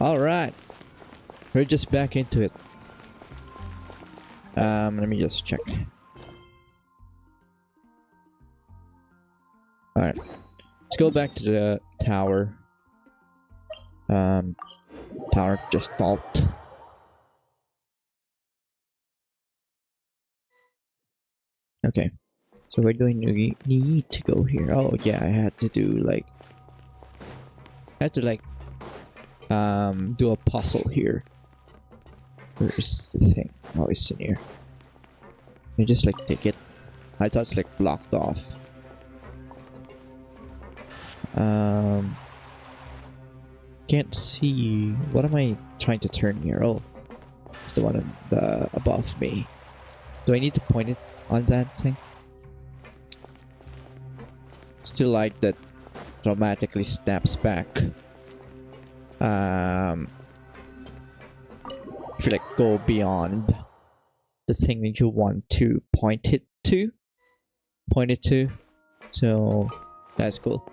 Alright. We're just back into it. Let me just check. Alright. Let's go back to the tower. Tower just stopped. Okay. So where do I need to go here? Oh yeah, I had to do like... I had to like... do a puzzle here. Where's the thing? Oh, it's in here. I just like take it. I thought it's like blocked off. Can't see. What am I trying to turn here? Oh, it's the one above me. Do I need to point it on that thing? Still like that automatically snaps back. If you like go beyond the thing that you want to point it to, so that's cool.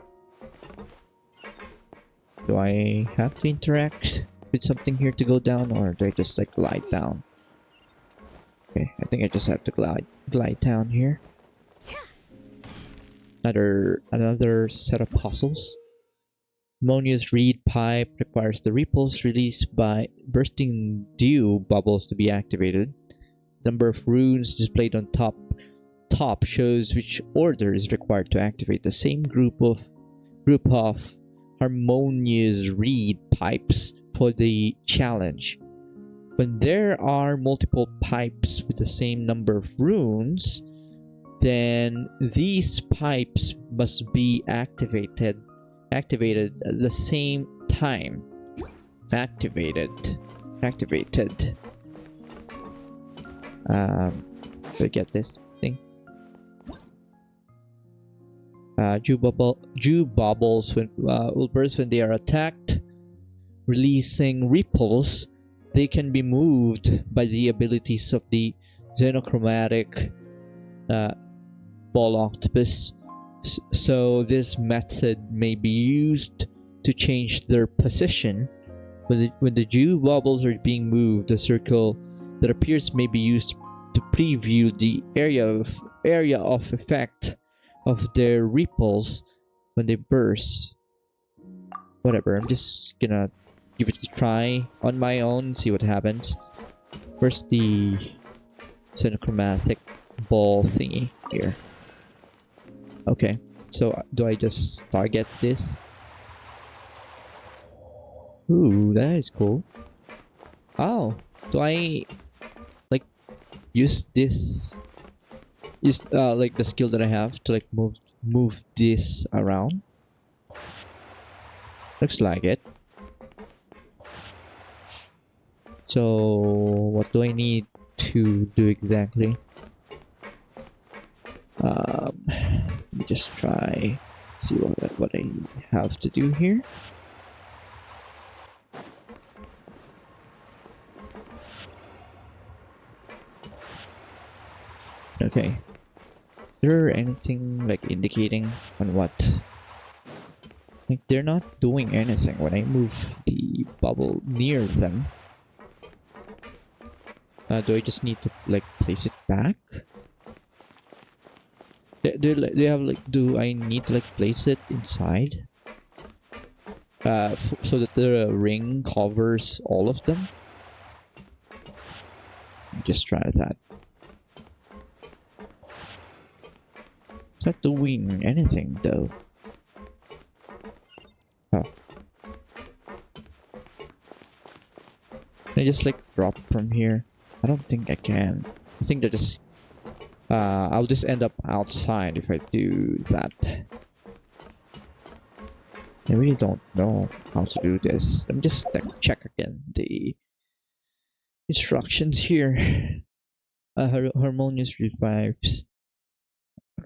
Do I have to interact with something here to go down, or do I just like glide down? Okay, I think I just have to glide down here. Another set of puzzles. Ammonia's reed pipe requires the ripples released by bursting dew bubbles to be activated. Number of runes displayed on top shows which order is required to activate the same group of harmonious reed pipes for the challenge. When there are multiple pipes with the same number of runes, then these pipes must be activated at the same time. Activated. Do I get this thing? Dew bubbles will burst when they are attacked, releasing ripples. They can be moved by the abilities of the xenochromatic ball octopus. So this method may be used to change their position. When the dew bubbles are being moved, the circle that appears may be used to preview the area of effect of their ripples when they burst. Whatever, I'm just gonna give it a try on my own, see what happens. Where's the xenochromatic ball thingy here? Okay, so do I just target this? Ooh, that is cool. Oh, do I like use this? Use like the skill that I have to like move this around? Looks like it. So what do I need to do exactly? Let me just try see what I have to do here. Okay. Is there anything like indicating on what? Like they're not doing anything when I move the bubble near them. Do I just need to like place it back? They have like, do I need to like place it inside? So that the ring covers all of them? Just try that. It's not doing anything though. Oh. Can I just like drop from here? I don't think I can. I think that just I'll just end up outside if I do that. I really don't know how to do this. Let me just check again the instructions here. Harmonious revives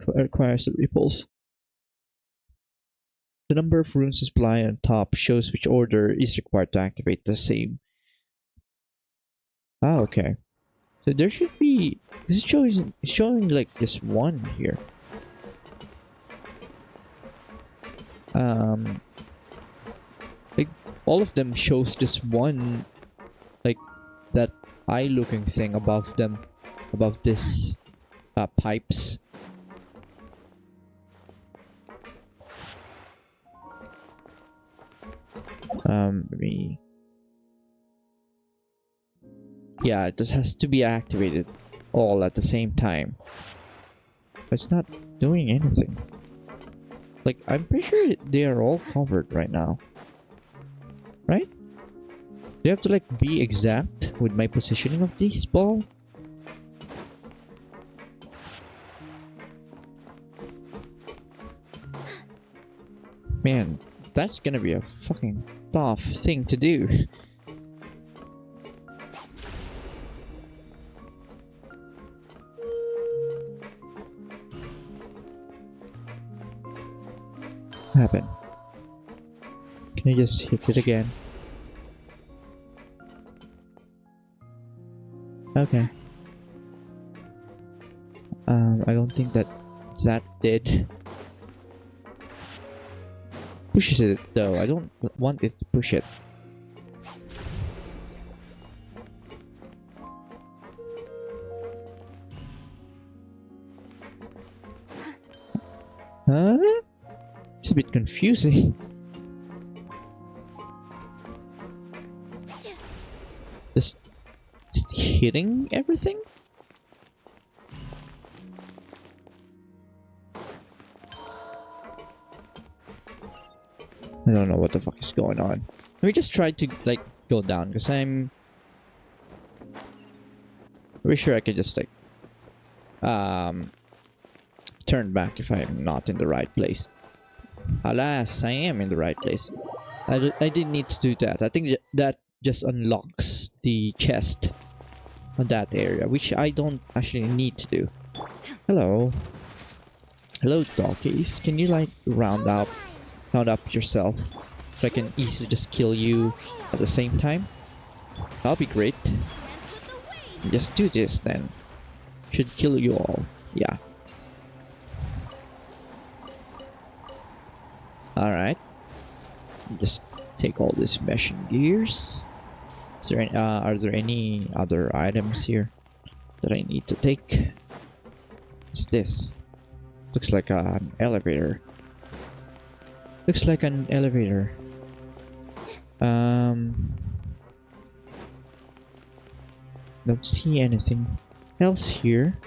requires the ripples. The number of runes displayed on top shows which order is required to activate the same. Ah, okay. So there should be. It's showing like just one here. Like all of them shows this one, like that eye-looking thing above them, above this pipes. Yeah, it just has to be activated all at the same time. But it's not doing anything. Like, I'm pretty sure they are all covered right now. Right? Do you have to like be exact with my positioning of this ball? Man, that's gonna be a fucking tough thing to do. What happened? Can I just hit it again? Okay. I don't think that did. Pushes it though. I don't want it to push it. Huh? It's a bit confusing. Just hitting everything? I don't know what the fuck is going on. Let me just try to like go down because I'm pretty sure I can just like turn back if I'm not in the right place. Alas, I am in the right place. I didn't need to do that. I think that just unlocks the chest on that area, which I don't actually need to do. Hello. Hello, doggies. Can you like round up yourself so I can easily just kill you at the same time? That'll be great. Just do this then. Should kill you all. Yeah. Alright. Just take all these meshing gears. Is there any, are there any other items here that I need to take? What's this? Looks like an elevator. Looks like an elevator. Don't see anything else here.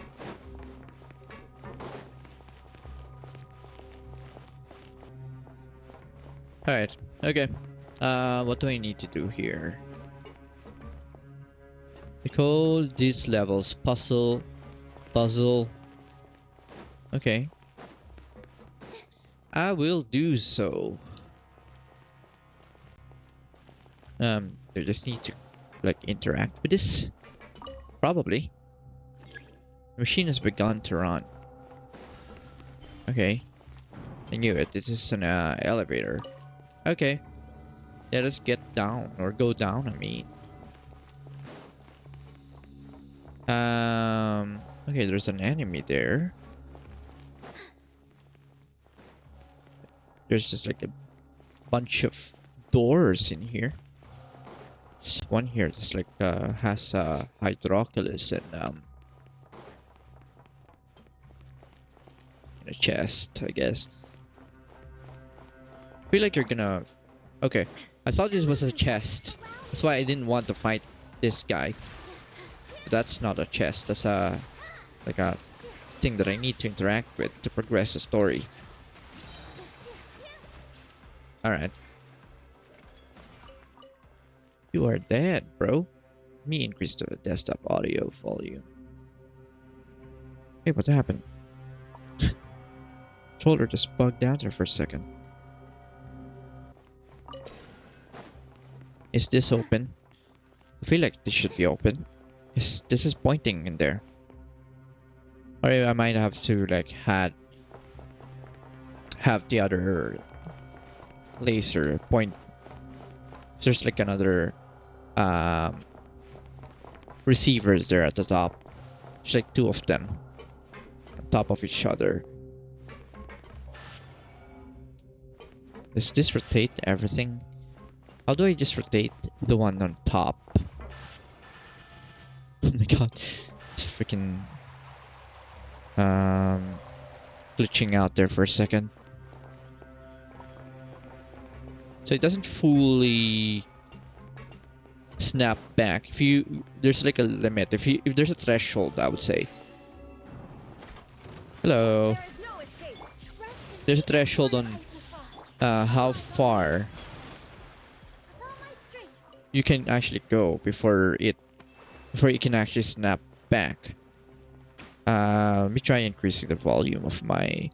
Alright, okay. What do I need to do here? I call these levels puzzle. Okay. I will do so. I just need to like interact with this. Probably. The machine has begun to run. Okay. I knew it. This is an elevator. Okay. Yeah, let's get down or go down. I mean. Okay, there's an enemy there. There's just like a bunch of doors in here. There's one here that's like has hydroculus and a chest, I guess. I feel like you're gonna. Okay, I thought this was a chest. That's why I didn't want to fight this guy. But that's not a chest. That's a like a thing that I need to interact with to progress the story. Alright. You are dead, bro. Let me increase the desktop audio volume. Hey, what happened? Controller just bugged out there for a second. Is this open? I feel like this should be open. This is pointing in there. Or I might have to like have the other laser point. There's like another receivers there at the top. There's like two of them on top of each other. Does this rotate everything? How do I just rotate the one on top? Oh my god, it's freaking glitching out there for a second. So it doesn't fully snap back. If you there's like a limit. If there's a threshold, I would say. Hello. There's a threshold on how far you can actually go before it can actually snap back. Let me try increasing the volume of my.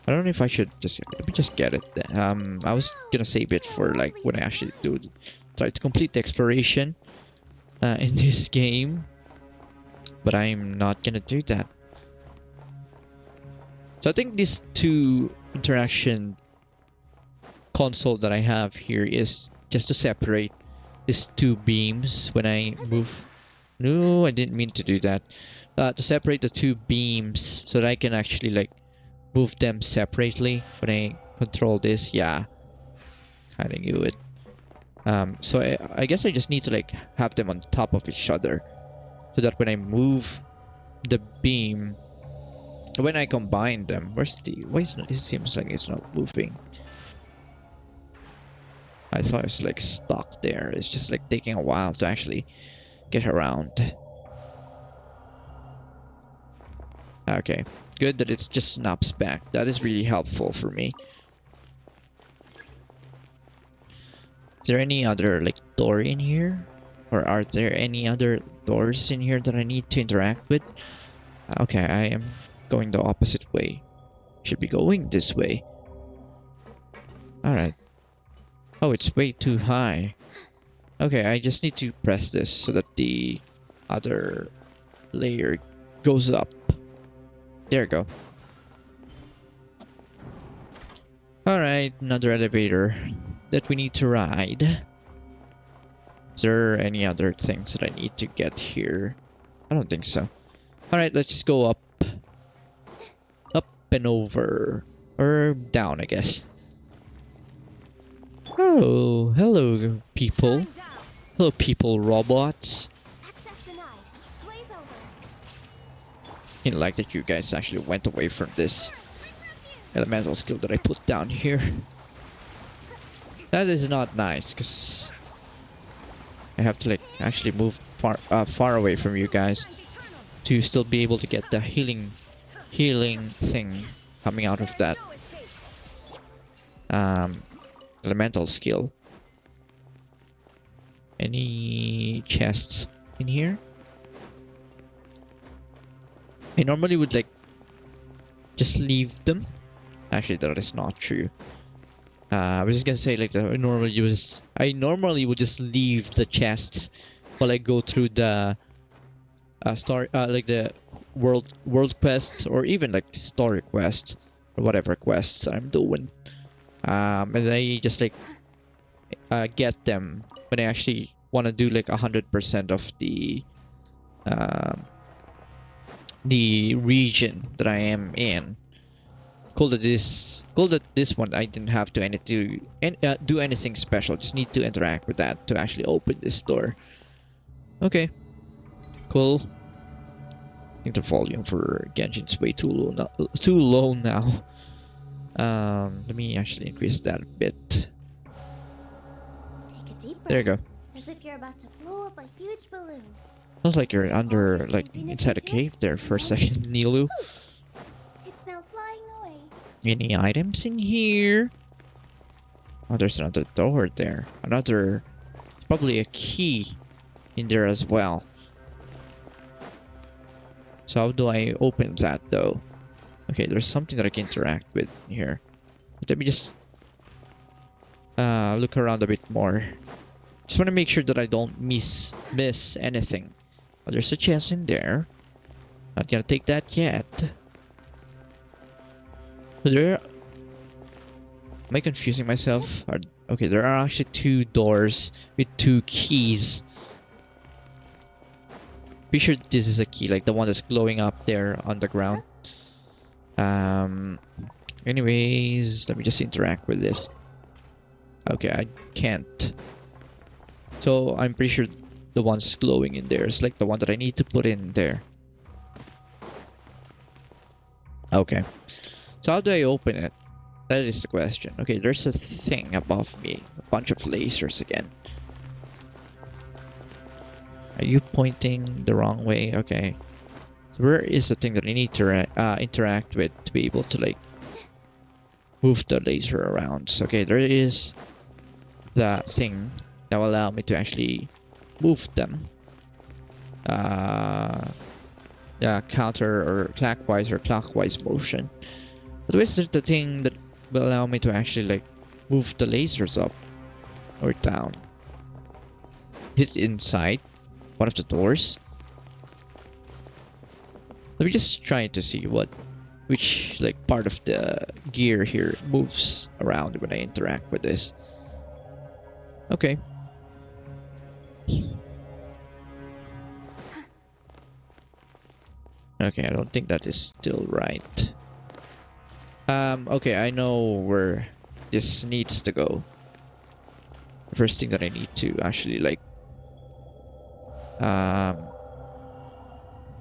I don't know if I should just let me just get it. I was gonna save it for like when I actually try to complete the exploration in this game, but I'm not gonna do that. So I think these two interaction console that I have here is just to separate these two beams when I move. No, I didn't mean to do that. To separate the two beams so that I can actually like move them separately when I control this. Yeah, kind of knew it. So I guess I just need to like have them on top of each other so that when I move the beam, when I combine them, why is it seems like it's not moving. I thought it's like stuck there. It's just like taking a while to actually get around. Okay, good that it just snaps back. That is really helpful for me. Is there any other like door in here? Or are there any other doors in here that I need to interact with? Okay, I am going the opposite way. Should be going this way. Alright. Oh, it's way too high. Okay, I just need to press this so that the other layer goes up. There we go. Alright, another elevator that we need to ride. Is there any other things that I need to get here? I don't think so. Alright, let's just go up. Up and over. Or down, I guess. Oh, hello, people. Hello, people, robots. I didn't like that you guys actually went away from this elemental skill that I put down here. That is not nice, because I have to like actually move far away from you guys to still be able to get the healing thing coming out of that elemental skill. Any chests in here? I normally would like just leave them. Actually, that is not true. I was just gonna say like I normally would just leave the chests while I go through the like the world quest or even like the story quest or whatever quests I'm doing. And I just like get them when I actually want to do like 100% of the region that I am in. Cool that this one I didn't have to do anything special. Just need to interact with that to actually open this door. Okay, cool. I think the volume for Genshin's way too low now. Let me actually increase that a bit. Take a deep breath, there you go. as if you're about to blow up a huge balloon. Sounds like you're under like inside a cave there for a second, Nilu. It's now flying away. Any items in here? Oh, there's another door there. Probably a key in there as well. So how do I open that though? Okay, there's something that I can interact with here. Let me just look around a bit more. Just want to make sure that I don't miss anything. Oh, there's a chest in there. Not gonna take that yet. Am I confusing myself? Okay, there are actually two doors with two keys. Be sure this is a key, like the one that's glowing up there on the ground. Anyways, let me just interact with this. Okay, I can't. So I'm pretty sure the one's glowing in there is like the one that I need to put in there. Okay. So how do I open it? That is the question. Okay, there's a thing above me. A bunch of lasers again. Are you pointing the wrong way? Okay. So where is the thing that I need to interact with to be able to like move the laser around? So, okay, there is that thing that will allow me to actually move them. Yeah, counter or clockwise motion. But where's the thing that will allow me to actually like move the lasers up or down? Is it inside one of the doors? Let me just try to see which like part of the gear here moves around when I interact with this. Okay. Okay, I don't think that is still right. Okay, I know where this needs to go. The first thing that I need to actually like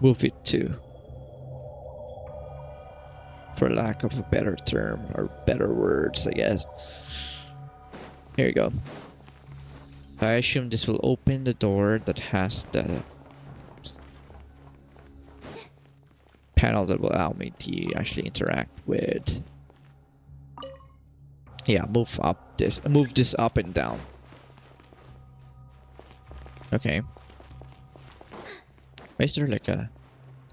move it to, for lack of a better term or better words, I guess. Here you go. I assume this will open the door that has the panel that will allow me to actually interact with. Yeah, move this up and down. Okay. Is there like a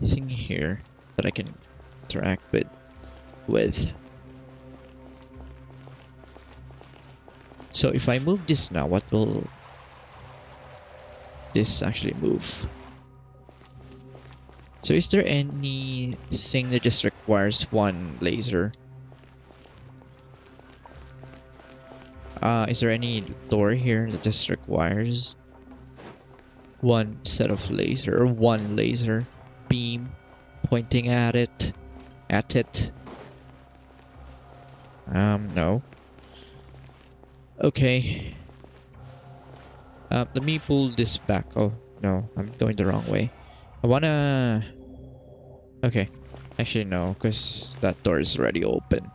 thing here that I can interact with? So if I move this now, what will this actually move? So is there anything that just requires one laser? Is there any door here that just requires one set of laser or one laser beam pointing at it? No. Okay. Let me pull this back. Oh no, I'm going the wrong way. I wanna... Okay. Actually no, because that door is already open.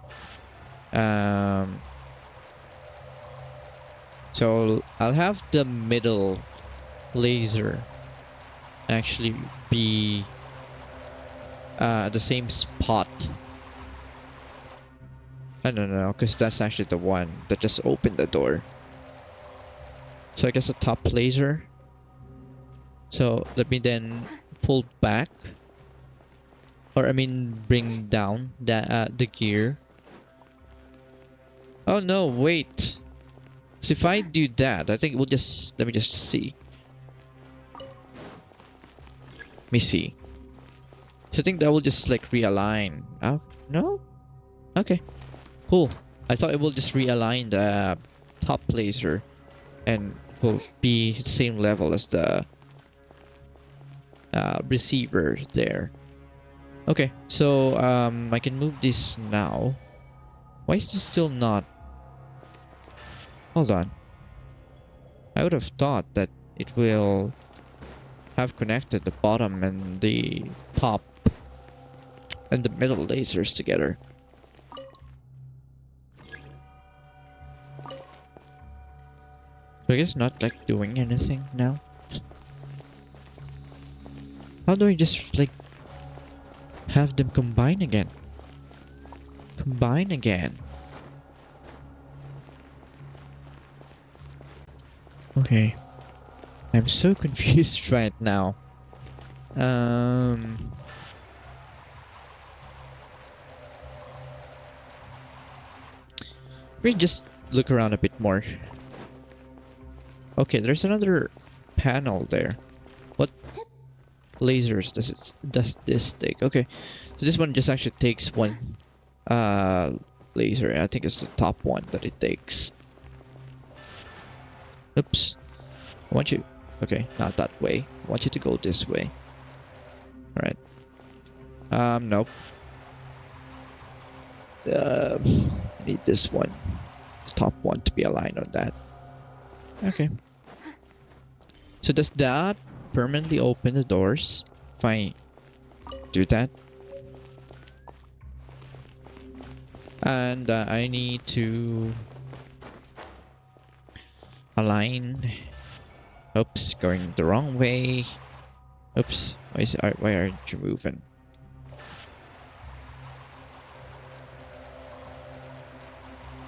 So I'll have the middle laser actually be the same spot. I don't know, because that's actually the one that just opened the door. So I guess the top laser. So let me then pull back, or I mean bring down the gear. Oh no, wait. So if I do that, I think we'll just... Let me just see. Let me see. So I think that will just like realign. Oh, no? Okay. Cool. I thought it will just realign the top laser and will be the same level as the receiver there. Okay, so I can move this now. Why is this still not... Hold on. I would have thought that it will have connected the bottom and the top and the middle lasers together. So I guess not like doing anything now. How do I just like have them combine again? Combine again. Okay. I'm so confused right now. Let me just look around a bit more. Okay, there's another panel there. What lasers does this take? Okay, so this one just actually takes one laser. I think it's the top one that it takes. Oops. I want you... Okay, not that way. I want you to go this way. Alright. Nope. I need this one. top one to be aligned on that. Okay. So does that permanently open the doors if I do that? And I need to align. Oops, going the wrong way. Oops, why aren't you moving?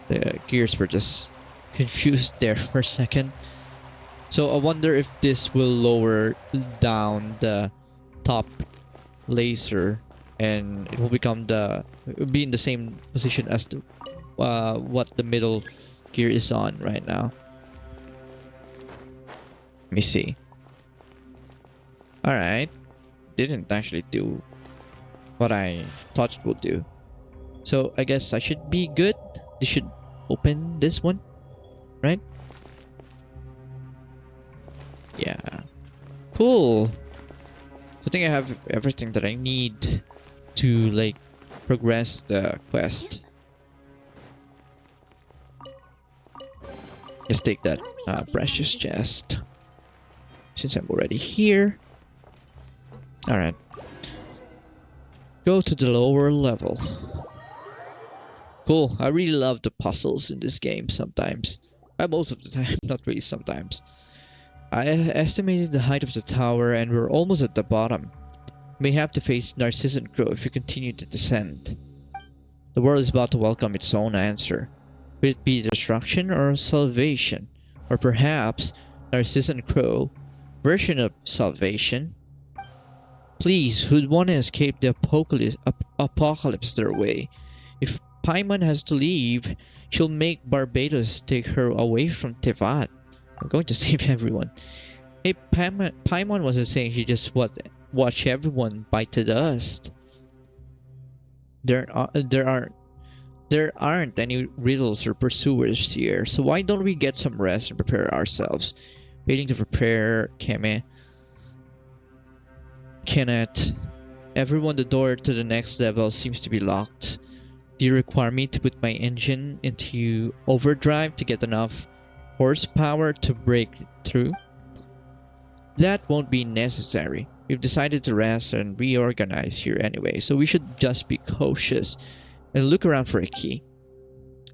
The gears were just confused there for a second. So I wonder if this will lower down the top laser and it will become be in the same position as the what the middle gear is on right now. Let me see. Alright. Didn't actually do what I thought it would do. So I guess I should be good. This should open this one, right? Yeah. Cool. So I think I have everything that I need to like progress the quest. Let's take that precious chest since I'm already here. Alright. Go to the lower level. Cool. I really love the puzzles in this game sometimes. Most of the time, not really sometimes. I estimated the height of the tower and we're almost at the bottom. We may have to face Narcissus and Crow if we continue to descend. The world is about to welcome its own answer. Will it be destruction or salvation? Or perhaps Narcissus and Crow version of salvation? Please, who'd want to escape the apocalypse their way? If Paimon has to leave, she'll make Barbados take her away from Tevat. I'm going to save everyone. Hey, Paimon wasn't saying she just watch everyone bite to dust. There aren't any riddles or pursuers here, so why don't we get some rest and prepare ourselves? Waiting to prepare, Kenneth. Everyone, the door to the next level seems to be locked. Do you require me to put my engine into overdrive to get enough horsepower to break through? That won't be necessary. We've decided to rest and reorganize here anyway, so we should just be cautious and look around for a key.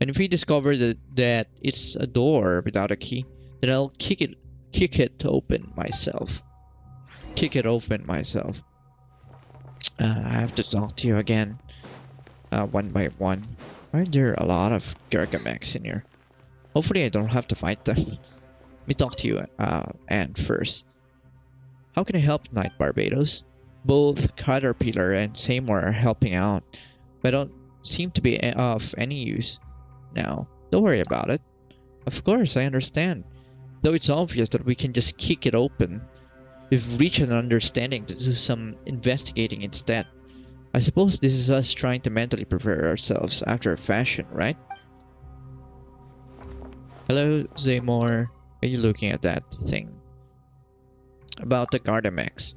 And if we discover that it's a door without a key, then I'll kick it open myself. I have to talk to you again, one by one. Aren't there a lot of Gargameks in here? Hopefully I don't have to fight them. Let me talk to you, Anne, first. How can I help tonight, Barbados? Both Caterpillar and Seymour are helping out, but don't seem to be of any use now. Don't worry about it. Of course, I understand. Though it's obvious that we can just kick it open. We've reached an understanding to do some investigating instead. I suppose this is us trying to mentally prepare ourselves after a fashion, right? Hello, Seymour. Are you looking at that thing? About the Gardamex.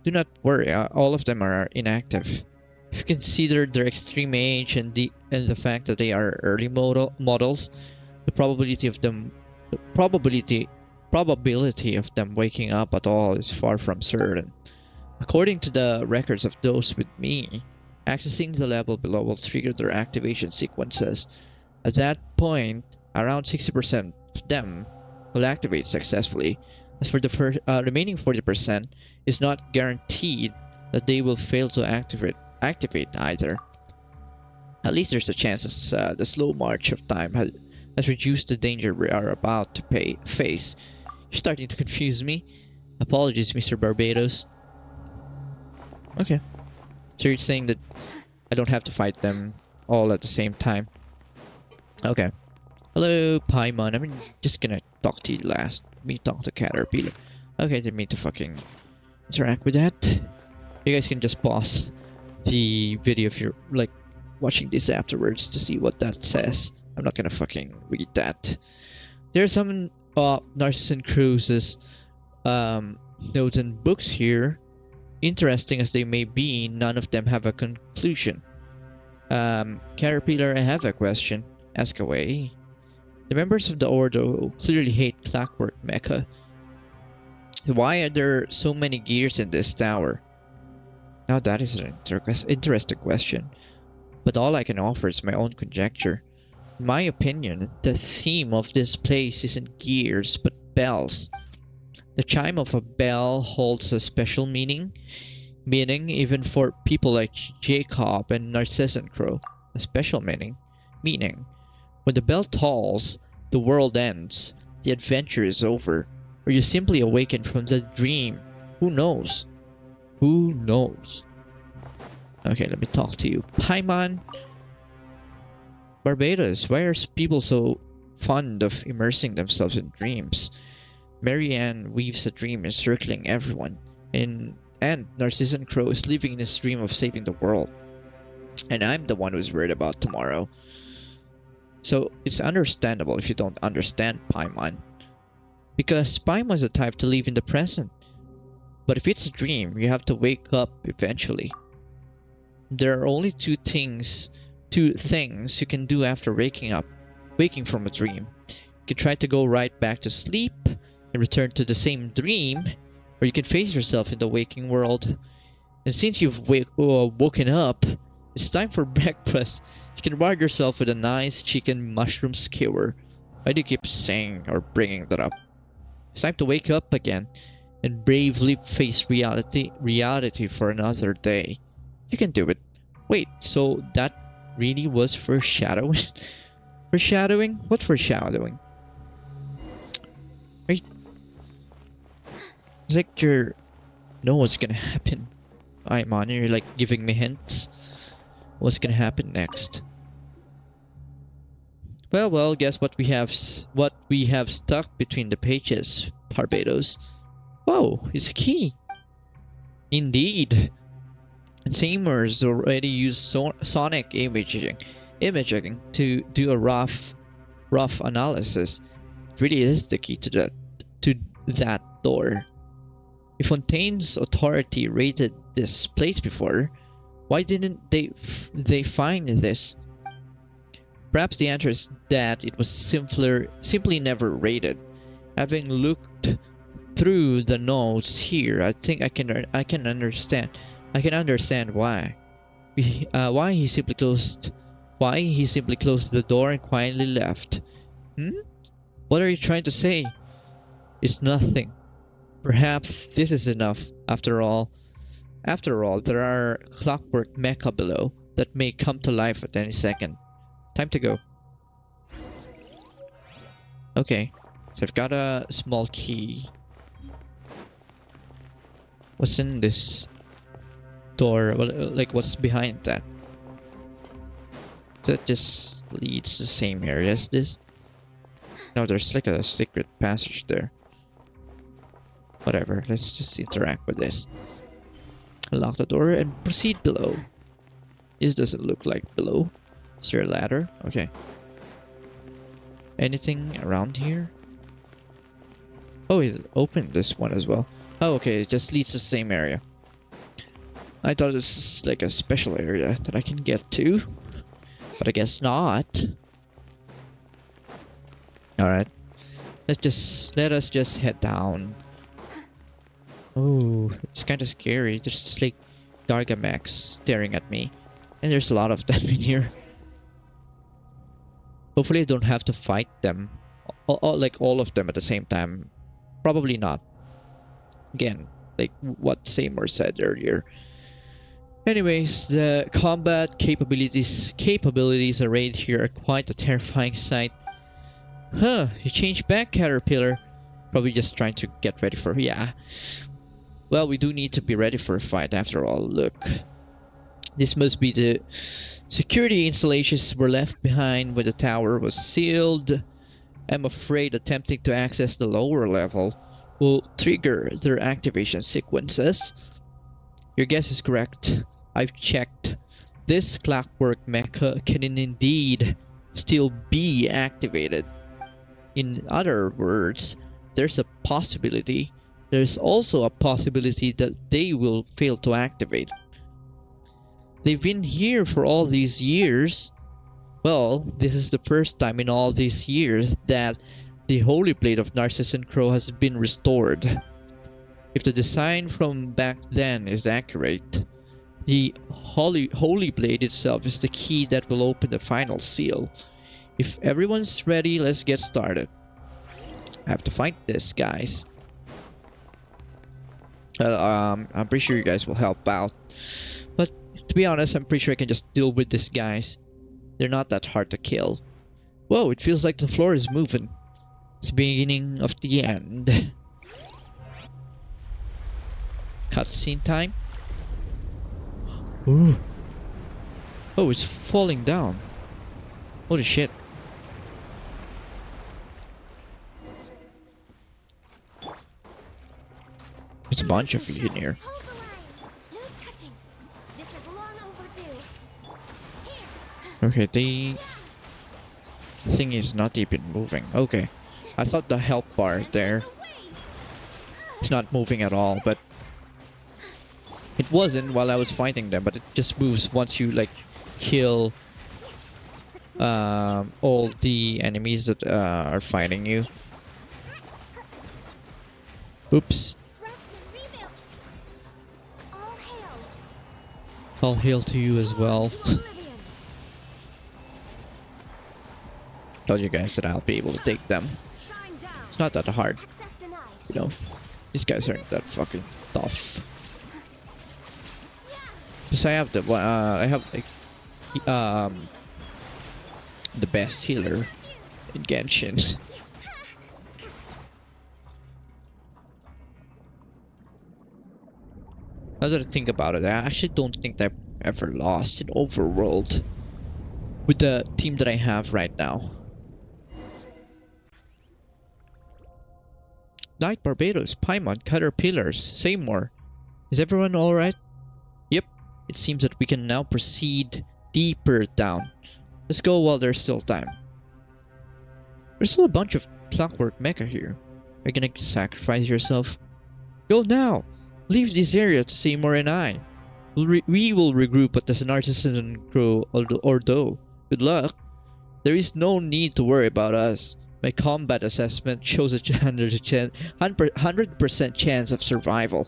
Do not worry, all of them are inactive. If you consider their extreme age and the fact that they are early models, the probability of them waking up at all is far from certain. According to the records of those with me, accessing the level below will trigger their activation sequences. At that point, around 60% of them will activate successfully. As for the remaining 40%, it's not guaranteed that they will fail to activate either. At least there's a chance the slow march of time has reduced the danger we are about to face. You're starting to confuse me. Apologies, Mr. Barbados. Okay. So you're saying that I don't have to fight them all at the same time. Okay. Hello, Paimon. I'm just gonna talk to you last. Let me talk to Caterpillar. Okay, didn't mean to fucking interact with that. You guys can just pause the video if you're like watching this afterwards to see what that says. I'm not gonna fucking read that. There's some Narcissus and Crew's notes and books here. Interesting as they may be, none of them have a conclusion. Caterpillar, I have a question. Ask away. The members of the Ordo clearly hate Clockwork Mecha. Why are there so many gears in this tower? Now that is an interesting question, but all I can offer is my own conjecture. In my opinion, the theme of this place isn't gears, but bells. The chime of a bell holds a special meaning even for people like Jacob and Narcissus Crow. A special meaning. When the bell tolls, the world ends, the adventure is over, or you simply awaken from the dream. Who knows? Who knows? Okay, let me talk to you. Paimon, Barbados, why are people so fond of immersing themselves in dreams? Marianne weaves a dream encircling everyone, and Narcissus Crow is living in his dream of saving the world. And I'm the one who's worried about tomorrow. So it's understandable if you don't understand Paimon. Because Paimon's the type to live in the present. But if it's a dream, you have to wake up eventually. There are only two things you can do after waking from a dream. You can try to go right back to sleep and return to the same dream, or you can face yourself in the waking world. And since you've woken up, it's time for breakfast. You can reward yourself with a nice chicken mushroom skewer. Why do you keep saying or bringing that up? It's time to wake up again and bravely face reality for another day. You can do it. Wait, so that really was foreshadowing? Foreshadowing? What foreshadowing? It's like you know what's gonna happen. I'm on, you're like giving me hints. What's gonna happen next? Well, guess what we have stuck between the pages, Barbados. Whoa, it's a key. Indeed. Tamers already use sonic imaging to do a rough analysis. It really is the key to that door. If Fontaine's authority raided this place before, why didn't they find this? Perhaps the answer is that it was simply never raided. Having looked through the notes here, I think I can understand why he simply closed the door and quietly left. What are you trying to say? It's nothing. Perhaps this is enough. After all, there are clockwork mecha below that may come to life at any second. Time to go. Okay, so I've got a small key. What's in this door? Well, like what's behind that? That just leads to the same area as this. No, there's like a secret passage there. Whatever, let's just interact with this. Unlock the door and proceed below. This doesn't look like below. Is there a ladder? Okay. Anything around here? Oh, he's opened this one as well. Oh, okay, it just leads to the same area. I thought this is like a special area that I can get to, but I guess not. Alright. Let us just head down. Oh, it's kind of scary. There's just like Gargameks staring at me. And there's a lot of them in here. Hopefully I don't have to fight them. Like all of them at the same time. Probably not. Again, like what Seymour said earlier. Anyways, the combat capabilities arrayed here are quite a terrifying sight. Huh, you changed back, Caterpillar. Probably just trying to get ready for... yeah. Well, we do need to be ready for a fight after all. Look. This must be the security installations were left behind when the tower was sealed. I'm afraid attempting to access the lower level will trigger their activation sequences. Your guess is correct. I've checked. This clockwork mecha can indeed still be activated. In other words, there's also a possibility that they will fail to activate. They've been here for all these years. Well, this is the first time in all these years that the holy blade of Narcissus and Crow has been restored. If the design from back then is accurate, the holy blade itself is the key that will open the final seal. If everyone's ready, let's get started. I have to fight this, guys. I'm pretty sure you guys will help out. But to be honest, I'm pretty sure I can just deal with these guys. They're not that hard to kill. Whoa, it feels like the floor is moving. It's the beginning of the end. Cutscene time. Ooh. Oh, it's falling down. Holy shit. It's a bunch of you in here. Hold the line. No touching. This is long overdue. Here. Okay, the thing is not even moving. Okay. I thought the help bar there is not moving at all, but it wasn't while I was fighting them, but it just moves once you like kill all the enemies that are fighting you. Oops. All hail to you as well. Told you guys that I'll be able to take them. It's not that hard, you know. These guys aren't that fucking tough. Because I have like the best healer in Genshin. Now that I think about it, I actually don't think that I've ever lost in Overworld with the team that I have right now. Knight, Barbados, Paimon, Caterpillars, Seymour. Is everyone alright? Yep, it seems that we can now proceed deeper down. Let's go while there's still time. There's still a bunch of clockwork mecha here. Are you gonna sacrifice yourself? Go now! Leave this area to Seymour and I. We will regroup at the Narcissus and Crow Ordo. Good luck. There is no need to worry about us. My combat assessment shows a 100% chance of survival.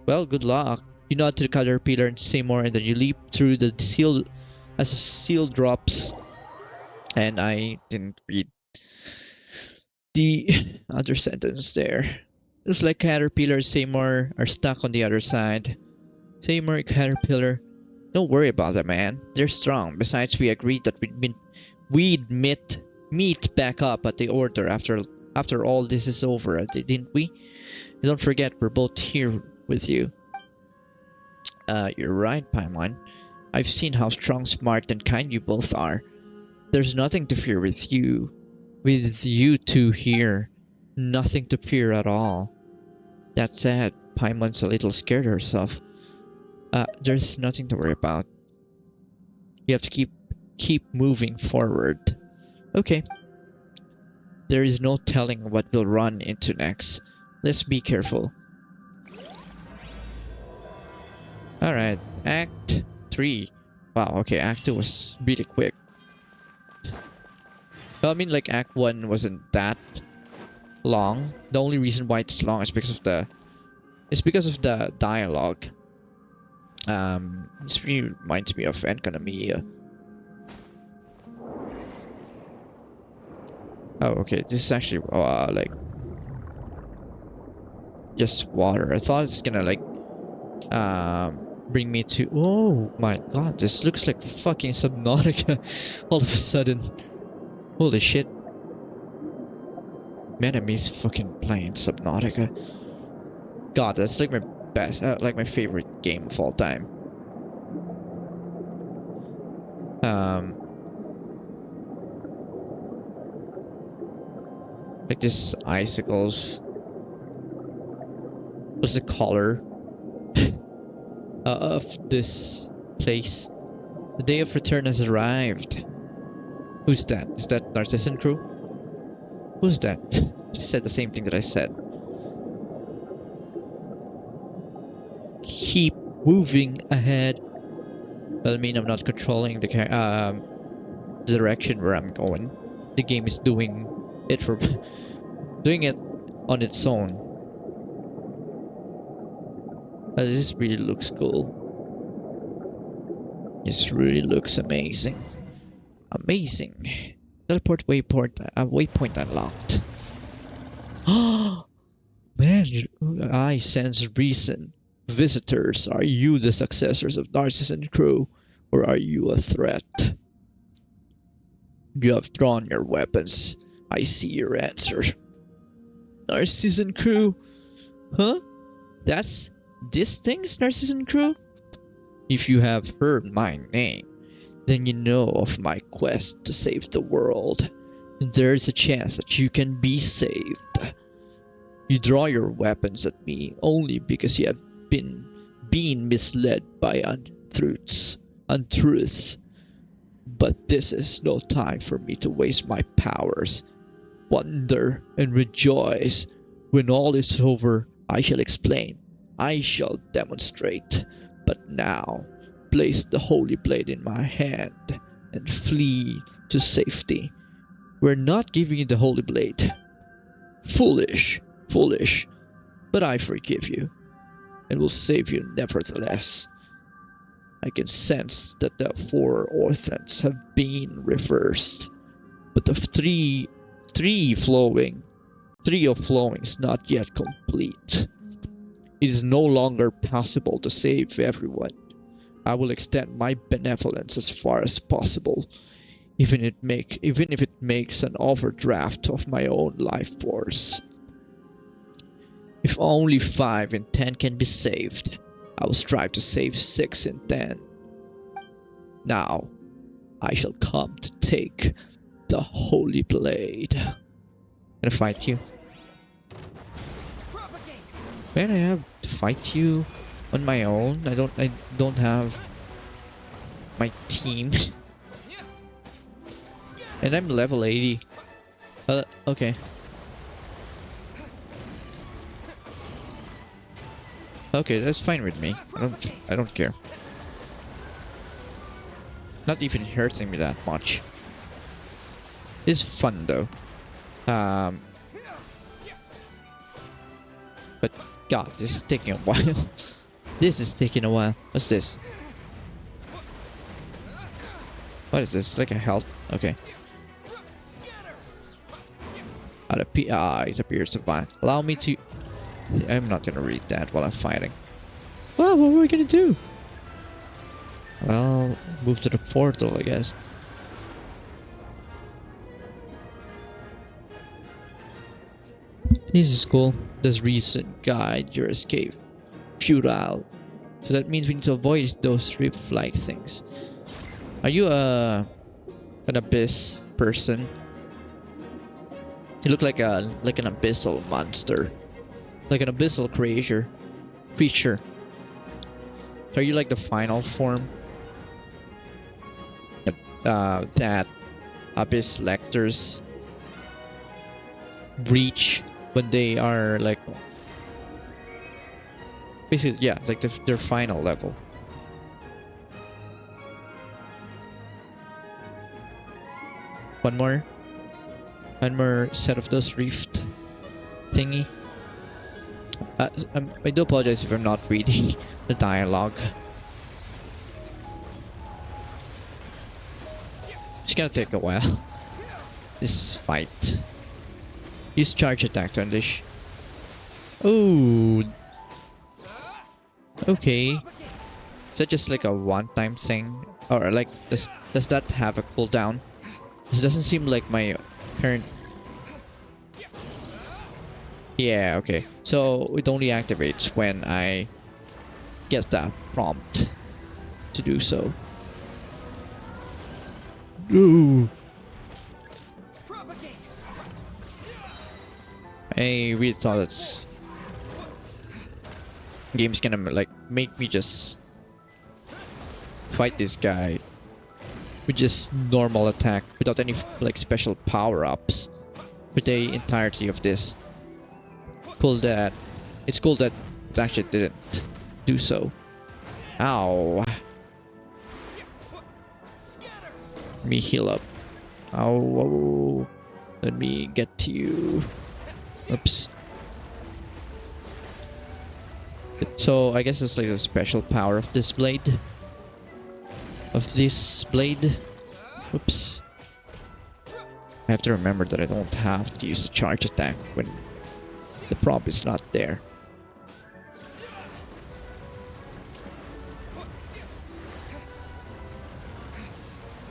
Well, good luck. You nod to the Caterpillar and Seymour, and then you leap through the seal as the seal drops. And I didn't read the other sentence there. Looks like Caterpillar and Seymour are stuck on the other side. Seymour and Caterpillar, don't worry about them, man. They're strong. Besides, we agreed that we'd meet back up at the Order after all this is over, didn't we? And don't forget, we're both here with you. You're right, Paimon. I've seen how strong, smart, and kind you both are. There's nothing to fear with you. With you two here, nothing to fear at all. That said, Paimon's a little scared herself. There's nothing to worry about. You have to keep moving forward. Okay. There is no telling what we'll run into next. Let's be careful. Alright, Act 3. Wow, okay, Act 2 was really quick. Well, I mean, like, Act 1 wasn't that long. The only reason why it's long is because of the dialogue. This really reminds me of Enkanomiya. Oh, okay. This is actually like just water. I thought it's gonna like bring me to. Oh my god! This looks like fucking Subnautica. All of a sudden, holy shit! Enemy's fucking playing Subnautica. God, that's like my best, like my favorite game of all time. Like this icicles. What's the color of this place? The day of return has arrived. Who's that? Is that Narcissus and Crew? Who's that? Just said the same thing that I said. Keep moving ahead. Well, I mean, I'm not controlling the the direction where I'm going. The game is doing it for doing it on its own. This really looks cool. This really looks amazing. Amazing. Teleport waypoint unlocked. Oh man, I sense reason. Visitors, are you the successors of Narcissus and crew, or are you a threat? You have drawn your weapons. I see your answer. Narcissus and crew? Huh? That's this thing's Narcissus and crew? If you have heard my name, then you know of my quest to save the world. And there's a chance that you can be saved. You draw your weapons at me only because you have been misled by untruths. But this is no time for me to waste my powers. Wonder and rejoice. When all is over, I shall explain. I shall demonstrate. But now, place the holy blade in my hand and flee to safety. We're not giving you the holy blade. Foolish, but I forgive you and will save you nevertheless. I can sense that the 4 orphans have been reversed, but the three of flowing is not yet complete. It is no longer possible to save everyone. I will extend my benevolence as far as possible, even if it makes an overdraft of my own life force. If only 5 in 10 can be saved, I will strive to save 6 in 10. Now, I shall come to take the holy blade. Gonna fight you. Man, I have to fight you on my own. I don't have my team. And I'm level 80. Okay. Okay, that's fine with me. I don't care. Not even hurting me that much. It's fun though. But God, this is taking a while. This is taking a while. What's this? What is this? It's like a health. Okay. It appears to fine. Allow me to. See, I'm not gonna read that while I'm fighting. Well, what were we gonna do? Well, move to the portal, I guess. This is cool. Does reason guide your escape? Futile. So that means we need to avoid those rip-flight things. Are you an abyss person? You look like an abyssal monster. Like an abyssal creature. So are you like the final form? That abyss lectors reach when they are like basically, yeah, like their final level. One more set of those rift thingy. I do apologize if I'm not reading the dialogue. It's gonna take a while. This fight. Use charge attack to unleash. Oh. Okay. Is that just like a one-time thing, or like does that have a cooldown? This doesn't seem like my current. Yeah, okay. So it only activates when I get that prompt to do so. Ooh. I really thought that's game's gonna like make me just fight this guy with just normal attack without any like special power-ups for the entirety of this. Cool that it's cool that it actually didn't do so. Ow. Let me heal up. Oh, let me get to you. Oops. So I guess it's like a special power of this blade. Oops. I have to remember that I don't have to use the charge attack when the prompt is not there.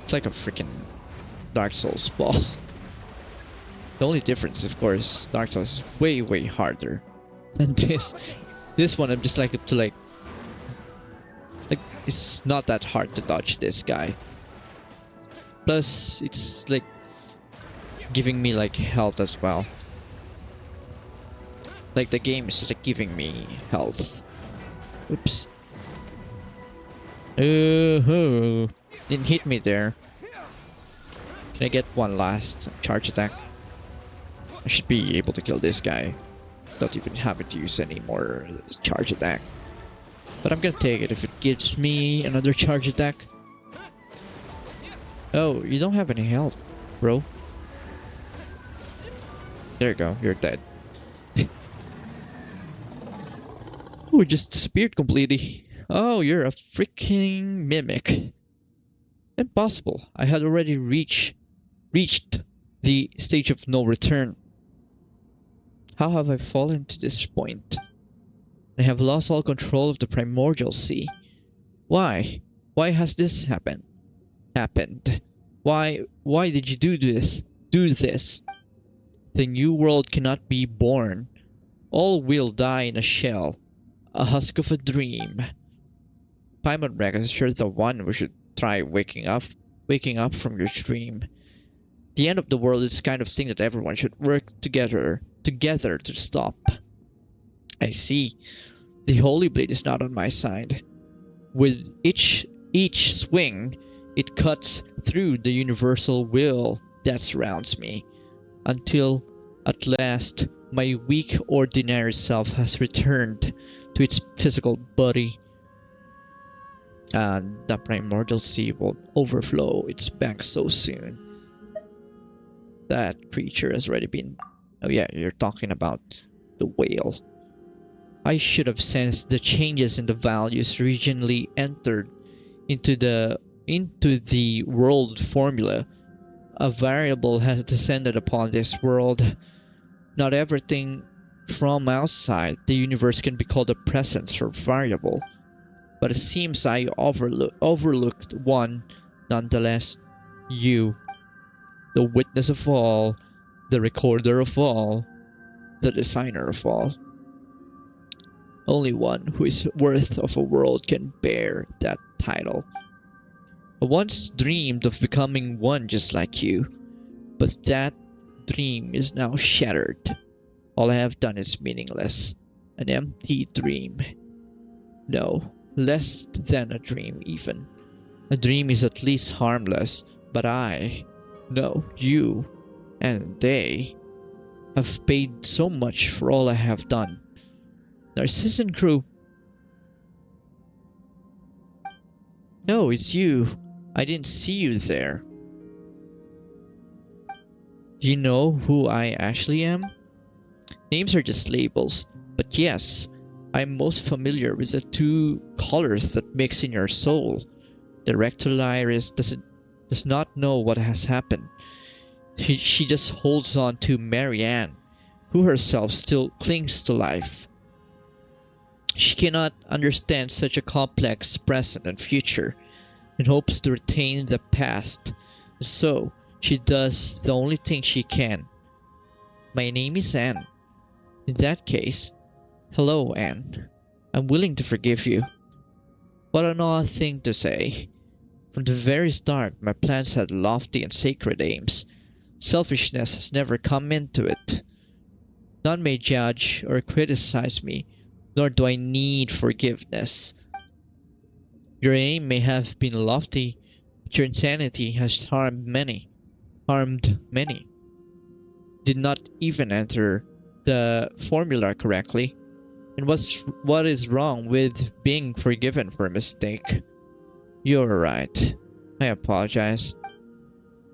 It's like a freaking Dark Souls boss. The only difference, of course, Dark Souls is way, way harder than this. This one, I'm just like up to like it's not that hard to dodge this guy. Plus, it's like giving me like health as well. Like the game is just like giving me health. Oops. Didn't hit me there. Can I get one last charge attack? I should be able to kill this guy. Not even having to use any more charge attack. But I'm gonna take it if it gives me another charge attack. Oh, you don't have any health, bro. There you go, you're dead. Oh, just disappeared completely. Oh, you're a freaking mimic. Impossible. I had already reached the stage of no return. How have I fallen to this point? I have lost all control of the primordial sea. Why? Why has this happened? Why did you do this? The new world cannot be born. All will die in a shell. A husk of a dream. Paimon Rex is sure the one who should try waking up from your dream. The end of the world is the kind of thing that everyone should work together to stop. I see. The Holy Blade is not on my side. With each swing, it cuts through the universal will that surrounds me, until at last my weak ordinary self has returned to its physical body, and the primordial sea will overflow its banks so soon. That creature has already been... Oh yeah, you're talking about the whale. I should have sensed the changes in the values regionally entered into the world formula. A variable has descended upon this world. Not everything from outside the universe can be called a presence or variable, but it seems I overlooked one nonetheless. You, the witness of all, the recorder of all, the designer of all. Only one who is worth of a world can bear that title. I once dreamed of becoming one just like you, but that dream is now shattered. All I have done is meaningless, an empty dream. No, less than a dream even. A dream is at least harmless, but you, and they have paid so much for all I have done. Narcissus and crew. No, it's you. I didn't see you there. Do you know who I actually am? Names are just labels, but yes, I'm most familiar with the two colors that mix in your soul. The rectal iris does not know what has happened. She just holds on to Marianne, who herself still clings to life. She cannot understand such a complex present and future, and hopes to retain the past. So, she does the only thing she can. My name is Anne. In that case, hello, Anne. I'm willing to forgive you. What an odd thing to say. From the very start, my plans had lofty and sacred aims. Selfishness has never come into it. None may judge or criticize me, nor do I need forgiveness. Your aim may have been lofty, but your insanity has harmed many. Did not even enter the formula correctly. And what is wrong with being forgiven for a mistake? You're right. I apologize.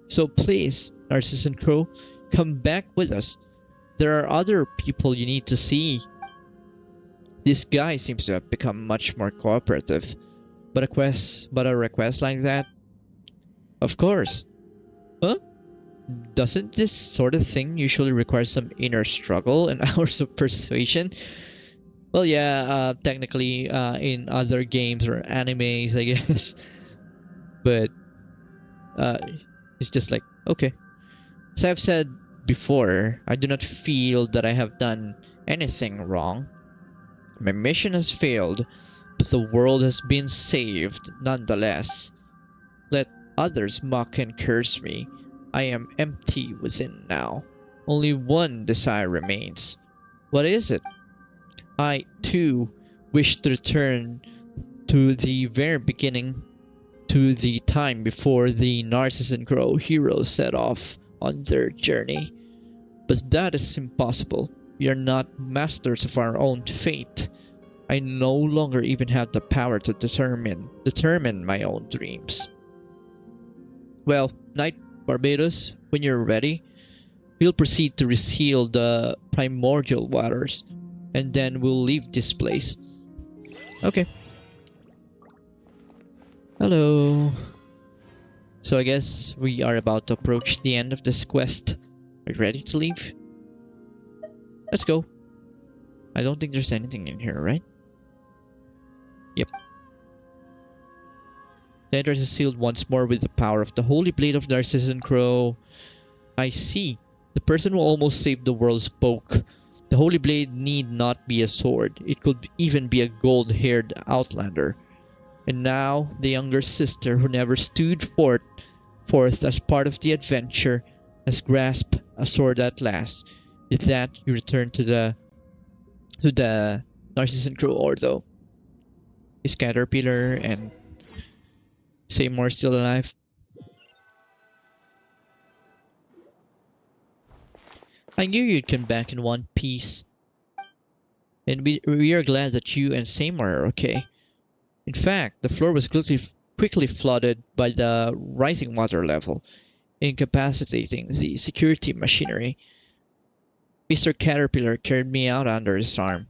So please, Narcissus and Crow, come back with us. There are other people you need to see. This guy seems to have become much more cooperative. But a request like that? Of course. Huh? Doesn't this sort of thing usually require some inner struggle and hours of persuasion? Well, yeah, technically, in other games or animes, I guess. But uh, it's just like, okay. As I've said before, I do not feel that I have done anything wrong. My mission has failed, but the world has been saved nonetheless. Let others mock and curse me. I am empty within now. Only one desire remains. What is it? I, too, wish to return to the very beginning, to the time before the Narcissus and Crow heroes set off on their journey. But that is impossible. We are not masters of our own fate. I no longer even have the power to determine my own dreams. Well, Knight Barbados, when you're ready, we'll proceed to reseal the primordial waters, and then we'll leave this place. Okay. Hello. So I guess we are about to approach the end of this quest. Are you ready to leave? Let's go. I don't think there's anything in here, right? Yep. The entrance is sealed once more with the power of the Holy Blade of Narcissus and Crow. I see. The person who almost saved the world spoke. The Holy Blade need not be a sword. It could even be a gold-haired outlander. And now, the younger sister who never stood forth as part of the adventure has grasped a sword at last. With that, you return to the Narcissus and Crow Ordo. Is Caterpillar and Seymour still alive? I knew you'd come back in one piece. And we are glad that you and Seymour are okay. In fact, the floor was quickly flooded by the rising water level, incapacitating the security machinery. Mr. Caterpillar carried me out under his arm.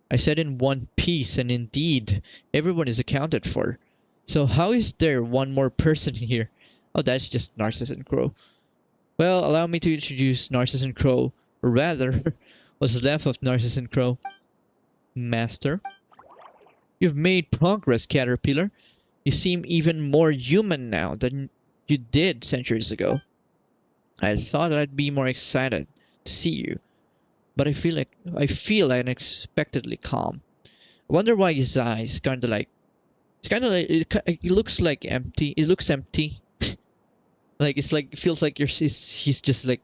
I said in one piece, and indeed, everyone is accounted for. So how is there one more person here? Oh, that's just Narcissus and Crow. Well, allow me to introduce Narcissus and Crow, or rather, what's left of Narcissus and Crow. Master? You've made progress, Caterpillar. You seem even more human now than you did centuries ago. I thought I'd be more excited to see you, but I feel unexpectedly calm. I wonder why his eyes it looks like empty. It looks empty. Like it feels like he's just like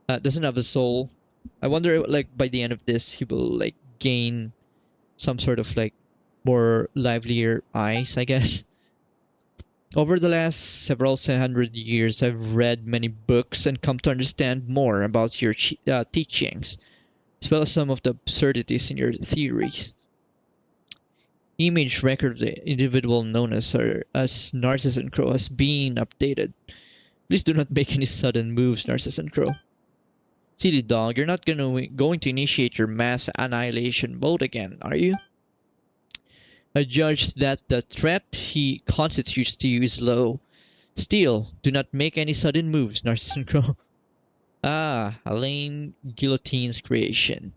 doesn't have a soul. I wonder like by the end of this he will like gain some sort of like more livelier eyes, I guess. Over the last several hundred years, I've read many books and come to understand more about your teachings, as well as some of the absurdities in your theories. Image record of the individual known as Narcissus and Crow has been updated. Please do not make any sudden moves, Narcissus and Crow. Silly dog, you're not going to initiate your mass annihilation mode again, are you? I judge that the threat he constitutes to you is low. Still, do not make any sudden moves, Narcissus and Crow. Ah, Alain Guillotine's creation.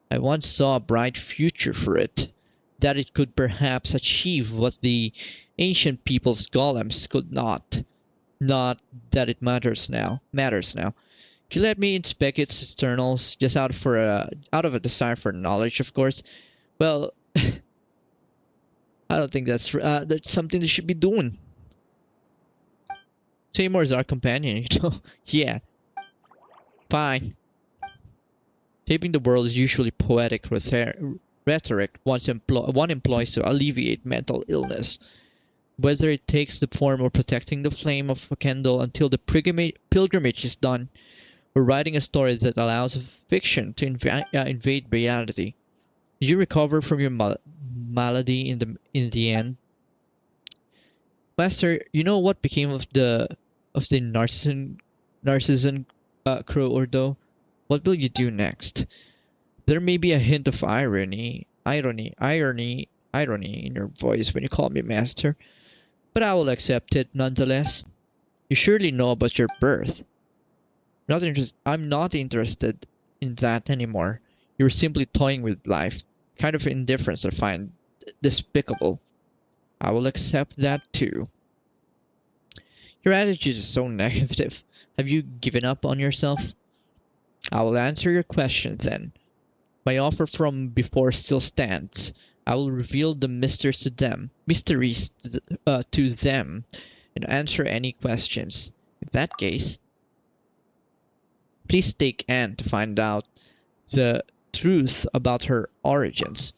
I once saw a bright future for it, that it could perhaps achieve what the ancient people's golems could not. Not that it matters now. Can you let me inspect its externals, just out of a desire for knowledge, of course? Well, I don't think that's something they should be doing. Seymour is our companion, you know. Yeah, fine. Saving the world is usually poetic rhetoric one employs to alleviate mental illness. Whether it takes the form of protecting the flame of a candle until the pilgrimage is done, or writing a story that allows fiction to invade reality. Did you recover from your malady in the end? Master, you know what became of of the Narcissus crow Ordo, what will you do next? There may be a hint of irony in your voice when you call me master, but I will accept it nonetheless. You surely know about your birth. I'm not interested in that anymore. You're simply toying with life. Kind of indifference I find despicable. I will accept that too. Your attitude is so negative. Have you given up on yourself? I will answer your question then. My offer from before still stands. I will reveal the mysteries to them, and answer any questions. In that case, please take Anne to find out the truth about her origins,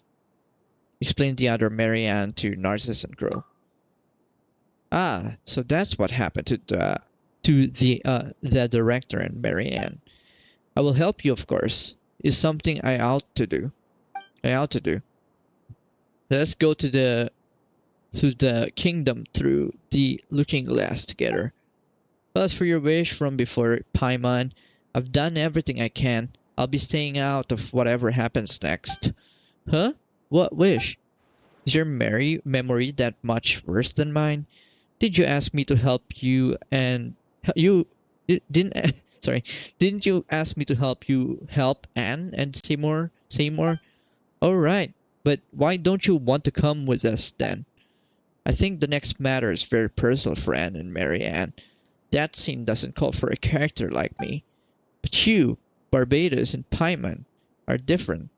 explained the other Marianne to Narcissus and Crow. Ah, so that's what happened to the director and Marianne. I will help you, of course. Is something I ought to do. Let's go to the kingdom through the looking glass together. Well, as for your wish from before, Paimon, I've done everything I can. I'll be staying out of whatever happens next. Huh? What wish? Is your memory that much worse than mine? Did you ask me to help you and you didn't sorry, didn't you ask me to help you help Anne and Seymour? All right, but why don't you want to come with us then? I think the next matter is very personal for Anne and Marianne. That scene doesn't call for a character like me. But you, Barbados and Paimon, are different.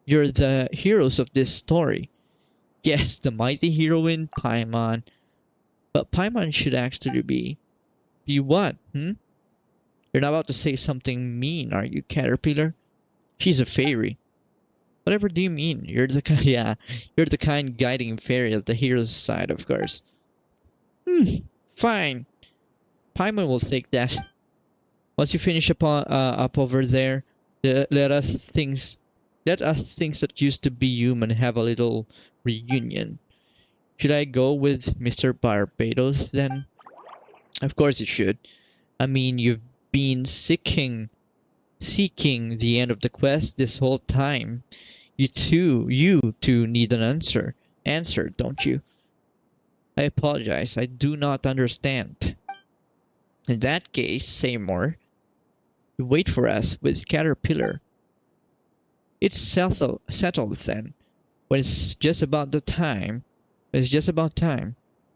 You're the heroes of this story. Yes, the mighty heroine, Paimon. But Paimon should actually be what? You're not about to say something mean, are you, Caterpillar? She's a fairy. Whatever do you mean? You're the kind guiding fairy at the hero's side, of course. Fine. Paimon will take that. Once you finish up over there, let us things that used to be human have a little reunion. Should I go with Mr. Barbados then? Of course you should. I mean, you've been seeking the end of the quest this whole time. You too need an answer, don't you? I apologize, I do not understand. In that case, Seymour, you wait for us with Caterpillar. It's settled then. When it's just about time,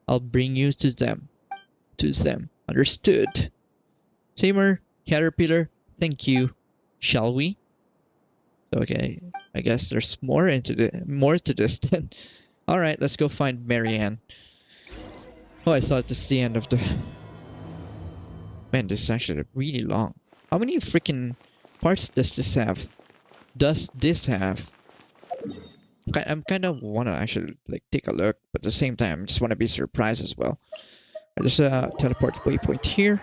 I'll bring you to them. Understood? Seymour, Caterpillar, thank you. Shall we? Okay, I guess there's more to this then. Alright, let's go find Marianne. Oh, I thought this is the end of the... Man, this is actually really long. How many freaking parts does this have? I'm kind of want to actually like take a look, but at the same time, I just want to be surprised as well. There's a teleport waypoint here.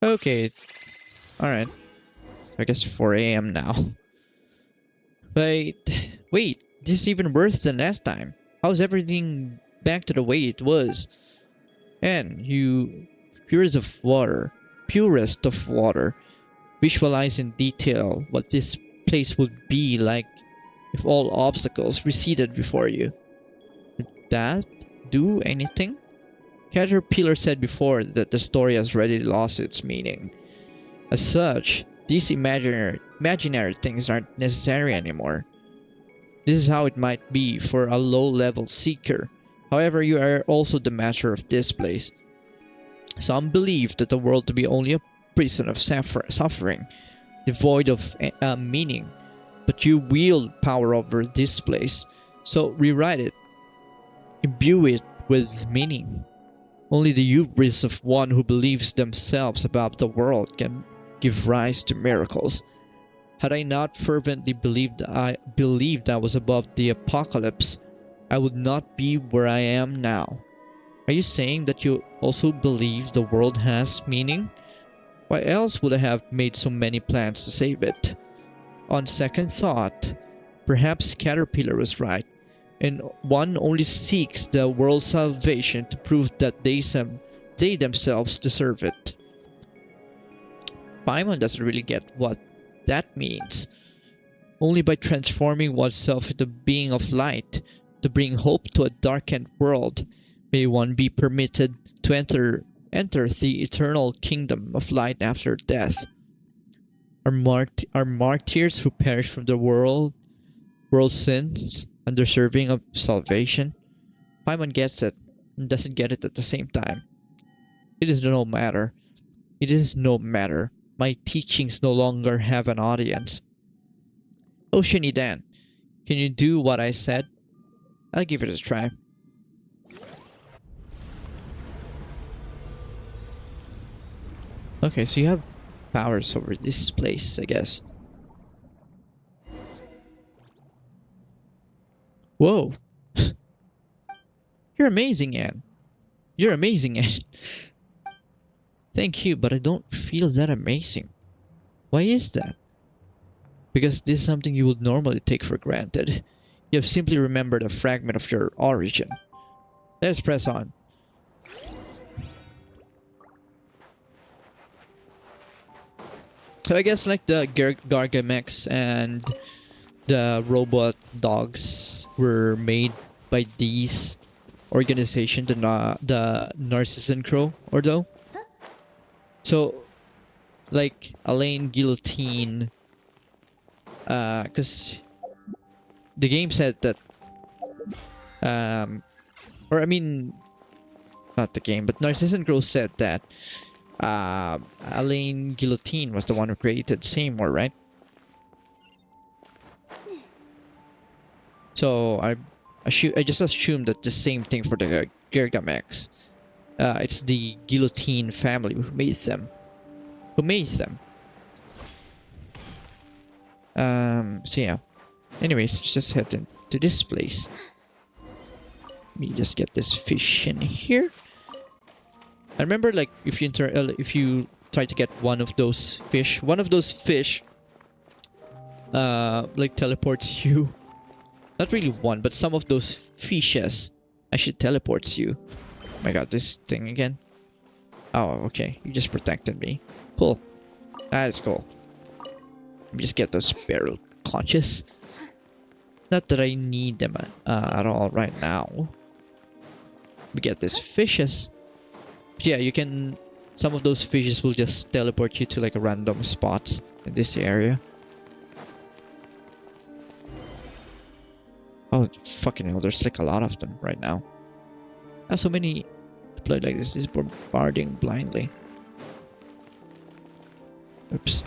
Okay, alright. I guess 4 a.m. now. Wait, this is even worse than last time. How's everything back to the way it was? And you, purest of water, visualize in detail what this place would be like if all obstacles receded before you. Did that do anything? Caterpillar said before that the story has already lost its meaning. As such, these imaginary things aren't necessary anymore. This is how it might be for a low-level seeker. However, you are also the master of this place. Some believe that the world to be only a prison of suffering, devoid of meaning. But you wield power over this place, so rewrite it. Imbue it with meaning. Only the hubris of one who believes themselves above the world can give rise to miracles. Had I not fervently believed I was above the apocalypse, I would not be where I am now. Are you saying that you also believe the world has meaning? Why else would I have made so many plans to save it? On second thought, perhaps Caterpillar was right. and one only seeks the world's salvation to prove that they themselves deserve it. Paimon doesn't really get what that means. Only by transforming oneself into a being of light to bring hope to a darkened world may one be permitted to enter the eternal kingdom of light after death. Are martyrs who perish from the world's sins undeserving of salvation? Paimon gets it and doesn't get it at the same time. It is no matter. It is no matter. My teachings no longer have an audience. Oceanidan, can you do what I said? I'll give it a try. Okay, so you have powers over this place, I guess. Whoa. You're amazing, Anne. You're amazing, Anne. Thank you, but I don't feel that amazing. Why is that? Because this is something you would normally take for granted. You have simply remembered a fragment of your origin. Let's press on. So I guess like the Gargamex and the robot dogs were made by these organizations, the Narcissus Crow, or though. So, like Alain Guillotine, because the game said that, or I mean, not the game, but Narcissus Crow said that Alain Guillotine was the one who created Seymour, right? So I just assumed that the same thing for the Gargamex. It's the Guillotine family who made them. So yeah. Anyways, just head into this place. Let me just get this fish in here. I remember, like, if you try to get one of those fish, like teleports you. Not really one, but some of those fishes actually teleports you. Oh my god, this thing again. Oh, okay. You just protected me. Cool. That is cool. Let me just get those barrel conches. Not that I need them at all right now. We get these fishes. But yeah, you can. Some of those fishes will just teleport you to like a random spots in this area. Oh, fucking hell, there's like a lot of them right now. So many deployed like this is bombarding blindly. Oops.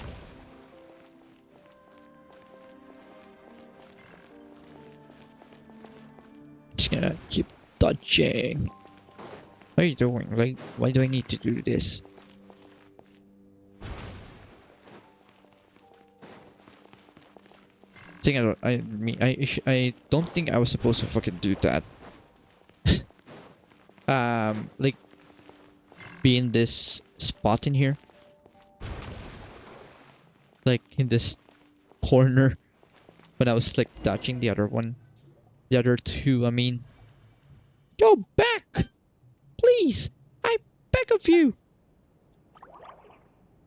Just gonna keep dodging. What are you doing? Like, why do I need to do this? I don't think I was supposed to fucking do that. Like, be in this spot in here, like in this corner, when I was like dodging the other two. I mean, go back, please. I beg of you.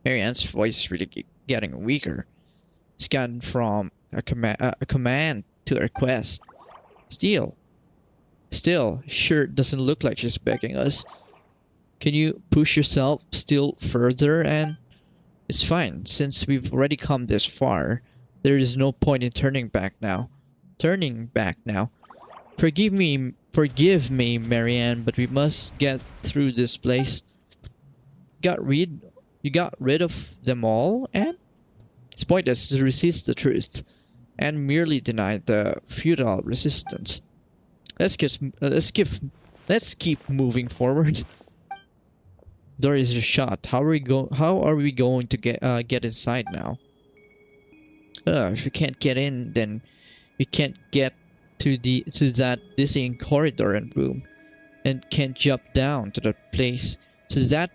Marianne's voice is really getting weaker. It's gone from a command to a request. Still, sure doesn't look like she's begging us. Can you push yourself still further? And it's fine, since we've already come this far. There is no point in turning back now. Forgive me, Marianne, but we must get through this place. You got rid of them all, and it's pointless to resist the truth and merely deny the futile resistance. Let's keep moving forward. Door is shut. How are we going to get inside now? If we can't get in, then we can't get to that dizzying corridor and room, and can't jump down to that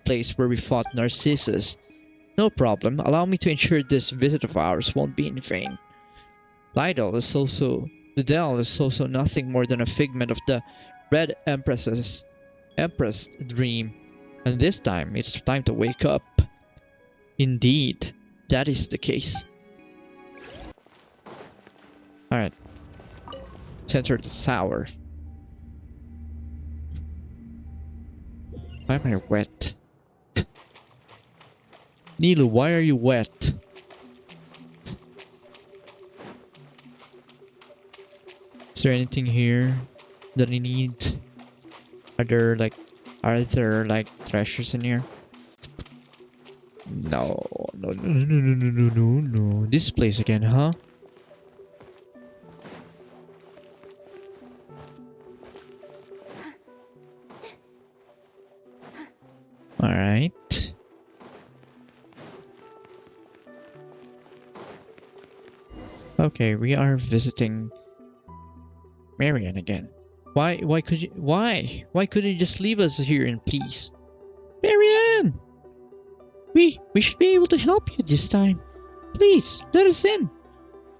place where we fought Narcissus. No problem. Allow me to ensure this visit of ours won't be in vain. Lydell is also The Dell is also nothing more than a figment of the Red Empress dream. And this time, it's time to wake up. Indeed, that is the case. Alright. Enter the tower. Why am I wet? Nilu, why are you wet? Is there anything here that I need? Are there like treasures in here? No. This place again, huh? Alright. Okay, we are visiting Marian again. Why couldn't you just leave us here in peace? Marian! We should be able to help you this time. Please, let us in.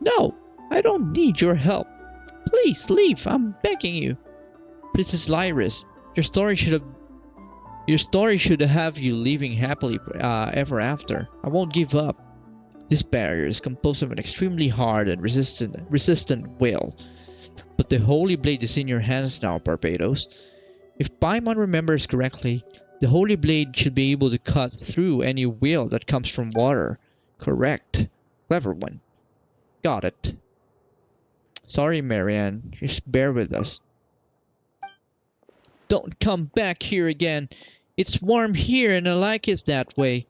No, I don't need your help. Please leave, I'm begging you. Princess Lyris, your story should have you living happily ever after. I won't give up. This barrier is composed of an extremely hard and resistant will. But the Holy Blade is in your hands now, Barbados. If Paimon remembers correctly, the Holy Blade should be able to cut through any will that comes from water. Correct. Clever one. Got it. Sorry, Marianne. Just bear with us. Don't come back here again. It's warm here and I like it that way.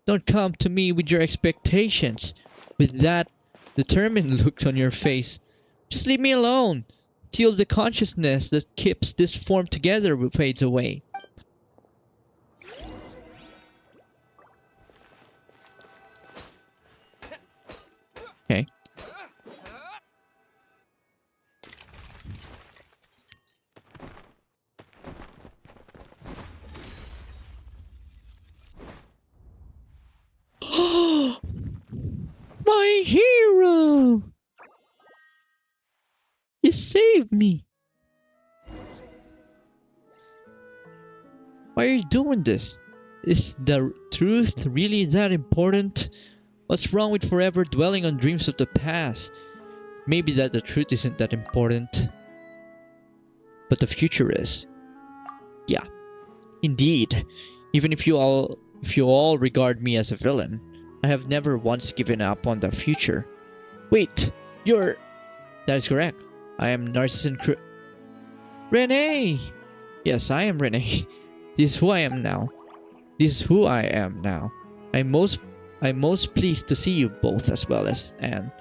Don't come to me with your expectations. With that determined look on your face. Just leave me alone. Till the consciousness that keeps this form together fades away. Okay. My hero! You saved me! Why are you doing this? Is the truth really that important? What's wrong with forever dwelling on dreams of the past? Maybe that the truth isn't that important, but the future is. Yeah, indeed. Even if you all regard me as a villain, I have never once given up on the future. Wait, you're... That is correct. I am Narcissus Renee! Yes, I am Renee. This is who I am now. This is who I am now. I'm most pleased to see you both as well as Anne.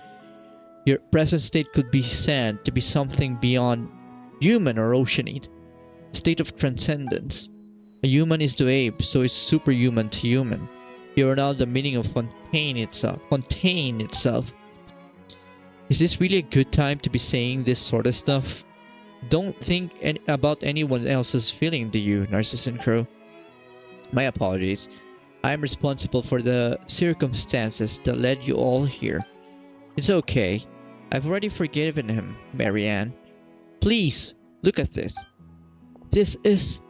Your present state could be said to be something beyond human or oceanid. A state of transcendence. A human is to ape, so is superhuman to human. You are now the meaning of Fontaine itself. Is this really a good time to be saying this sort of stuff? Don't think about anyone else's feeling, do you, Narcissus Crow? My apologies. I am responsible for the circumstances that led you all here. It's okay. I've already forgiven him, Marianne. Please, look at this. This is...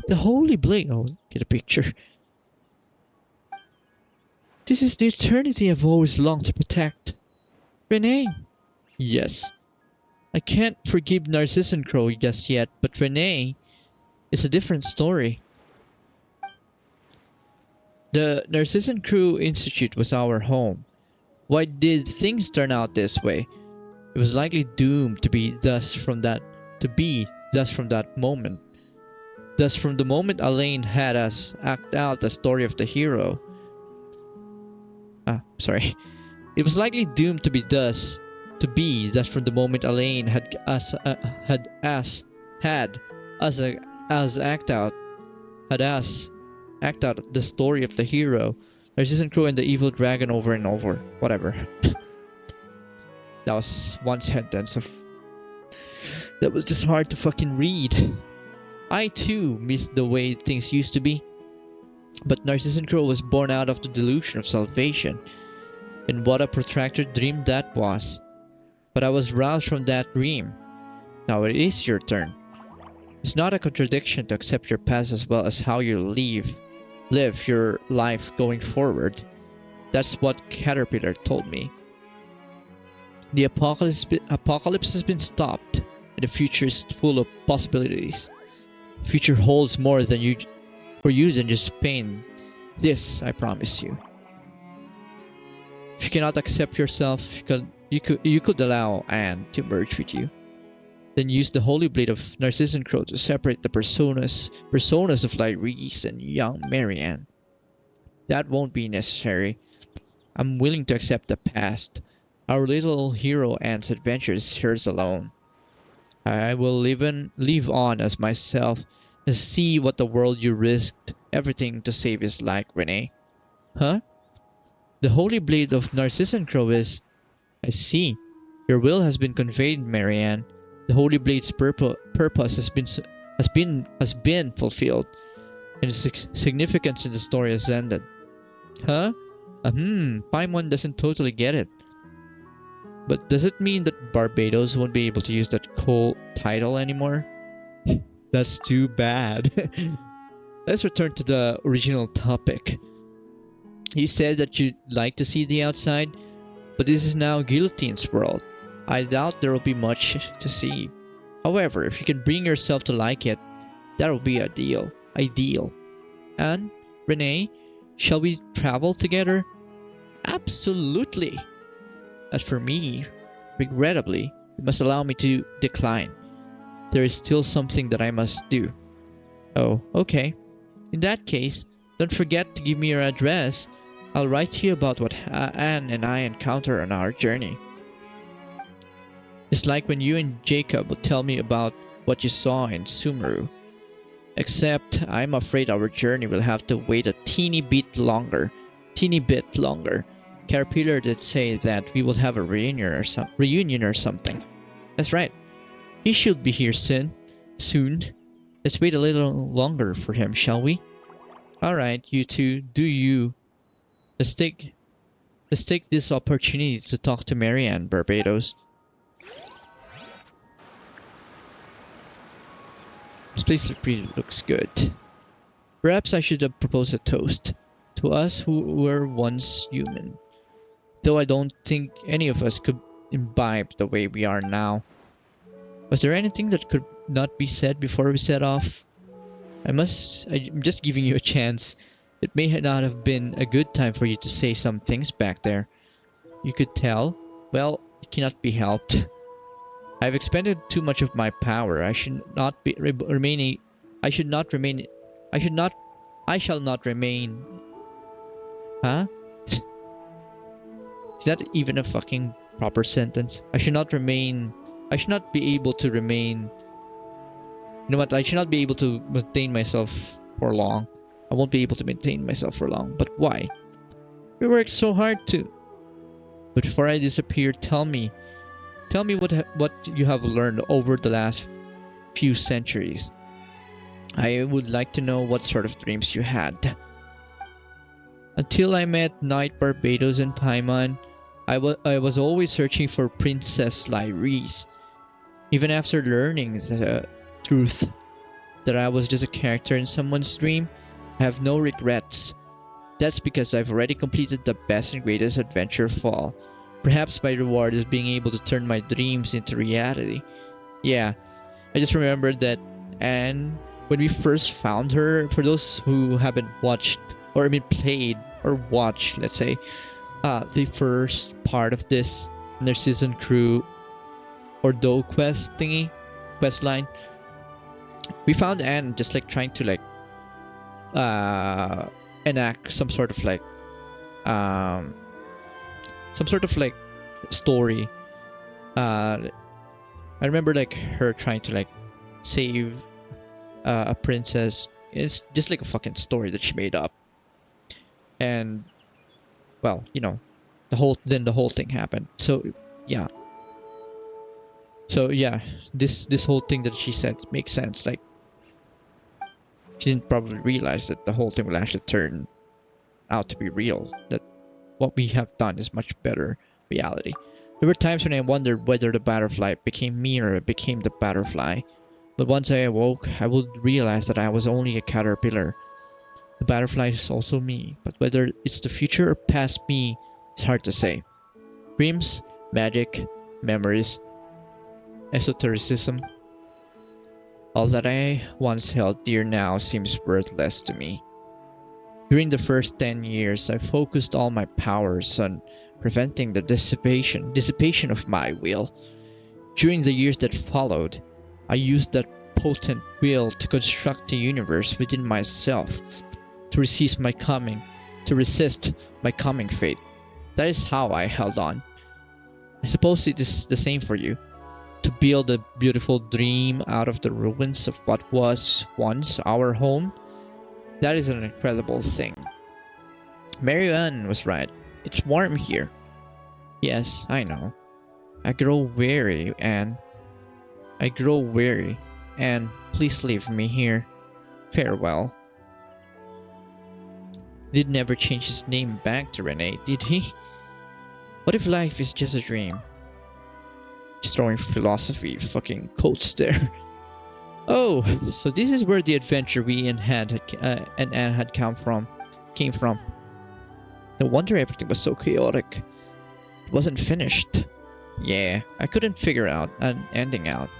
the Holy Blade. Oh, get a picture. This is the eternity I've always longed to protect. Renee? Yes. I can't forgive Narcissus Crow just yet, but Renee is a different story. The Narcissus Crew Institute was our home. Why did things turn out this way? It was likely doomed to be thus from that moment. Thus from the moment Elaine had us act out the story of the hero. It was likely doomed to be thus from the moment Elaine had us act out the story of the hero, Narcissus Crow and the evil dragon over and over. Whatever. That was one sentence that was just hard to fucking read. I too missed the way things used to be. But Narcissus Crow was born out of the delusion of salvation. And what a protracted dream that was. but I was roused from that dream. Now it is your turn. It's not a contradiction to accept your past as well as how you live your life going forward. That's what Caterpillar told me. The apocalypse has been stopped, and the future is full of possibilities. The future holds more than you for you than just pain. This I promise you. If you cannot accept yourself, you could allow Anne to merge with you. Then use the holy blade of Narcissus Crow to separate the personas of Lyris and young Marianne. That won't be necessary. I'm willing to accept the past. Our little hero Anne's adventure is hers alone. I will live on as myself and see what the world you risked everything to save is like, Renee. Huh? The holy blade of Narcissus Crow is... I see. Your will has been conveyed, Marianne. The holy blade's purpose has been fulfilled, and its significance in the story has ended. Huh? Paimon doesn't totally get it. But does it mean that Barbados won't be able to use that cool title anymore? That's too bad. Let's return to the original topic. You said that you'd like to see the outside, but this is now Guillotine's world. I doubt there will be much to see. However, if you can bring yourself to like it, that will be ideal. And, Renee, shall we travel together? Absolutely. As for me, regrettably, you must allow me to decline. There is still something that I must do. Oh, okay. In that case, don't forget to give me your address. I'll write to you about what Anne and I encounter on our journey. It's like when you and Jacob would tell me about what you saw in Sumeru. Except I'm afraid our journey will have to wait a teeny bit longer. Caterpillar did say that we will have a reunion or something. That's right. He should be here soon. Let's wait a little longer for him, shall we? Alright, you two, do you. Let's take this opportunity to talk to Marianne, Barbados. This place really looks good. Perhaps I should have proposed a toast to us who were once human. Though I don't think any of us could imbibe the way we are now. Was there anything that could not be said before we set off? I'm just giving you a chance. It may not have been a good time for you to say some things back there. You could tell. Well, it cannot be helped. I've expended too much of my power. I shall not remain. Huh? Is that even a fucking proper sentence? I should not be able to remain. You know what? I should not be able to maintain myself for long. I won't be able to maintain myself for long. But why? We worked so hard to. But before I disappear, tell me what you have learned over the last few centuries. I would like to know what sort of dreams you had. Until I met Knight Barbados and Paimon, I was always searching for Princess Lyris. Even after learning the truth that I was just a character in someone's dream, I have no regrets. That's because I've already completed the best and greatest adventure of all. Perhaps my reward is being able to turn my dreams into reality. Yeah, I just remembered that Anne, when we first found her, for those who haven't played or watched, let's say, the first part of this Narcissus Crew or Do quest line, we found Anne just like trying to like enact some sort of like story. I remember like her trying to like save a princess. It's just like a fucking story that she made up. And well, you know, the whole thing happened. So yeah, this whole thing that she said makes sense. Like, she didn't probably realize that the whole thing will actually turn out to be real. That what we have done is much better reality. There were times when I wondered whether the butterfly became me or it became the butterfly. But once I awoke, I would realize that I was only a caterpillar. The butterfly is also me, but whether it's the future or past me is hard to say. Dreams, magic, memories, esotericism, all that I once held dear now seems worthless to me. During the first 10 years, I focused all my powers on preventing the dissipation of my will. During the years that followed, I used that potent will to construct a universe within myself, to resist my coming fate. That is how I held on. I suppose it is the same for you. To build a beautiful dream out of the ruins of what was once our home, that is an incredible thing. Mary Ann was right. It's warm here. Yes, I know. I grow weary, and please leave me here. Farewell. He did never change his name back to Renee, did he? What if life is just a dream? He's throwing philosophy fucking quotes there. Oh, so this is where the adventure we and Anne had came from. No wonder everything was so chaotic. It wasn't finished. Yeah, I couldn't figure out an ending out.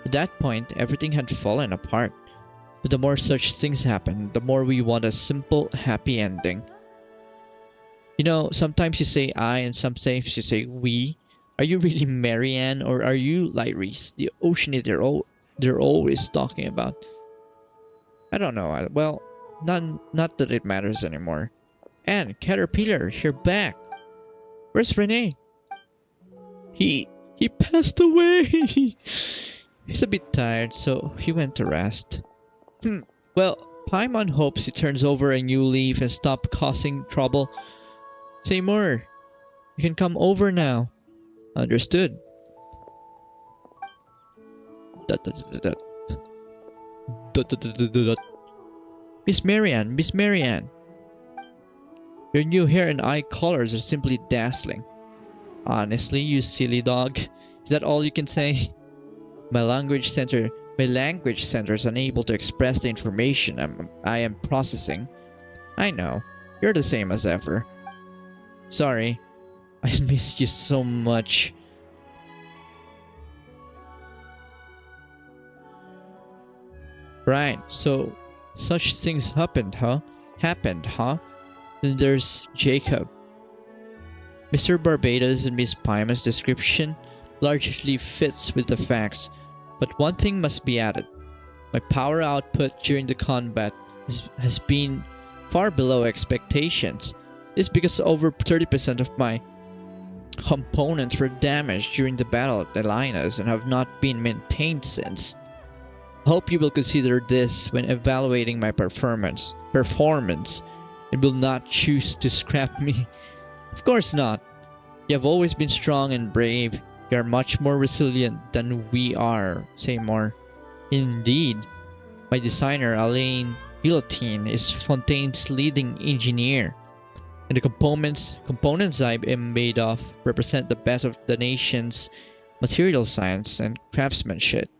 At that point, everything had fallen apart. But the more such things happen, the more we want a simple, happy ending. You know, sometimes you say I and sometimes you say we. Are you really Marianne or are you Lyris, the oceanid they're always talking about? I don't know. Well, not that it matters anymore. And Caterpillar, you're back. Where's Renee? He passed away. He's a bit tired, so he went to rest. Well, Paimon hopes he turns over a new leaf and stop causing trouble. Seymour, you can come over now. Understood. Miss Marianne. Your new hair and eye colors are simply dazzling. Honestly, you silly dog. Is that all you can say? My language center is unable to express the information I am processing. I know. You're the same as ever. Sorry. I missed you so much. Right, so such things happened, huh? Then there's Jacob. Mr. Barbados and Miss Paimon's description largely fits with the facts, but one thing must be added. My power output during the combat has been far below expectations. This is because over 30% of my components were damaged during the battle at Elinas and have not been maintained since. I hope you will consider this when evaluating my performance and will not choose to scrap me. Of course not. You have always been strong and brave. You are much more resilient than we are, Seymour. Indeed. My designer, Alain Guillotine, is Fontaine's leading engineer, and the components I am made of represent the best of the nation's material science and craftsmanship.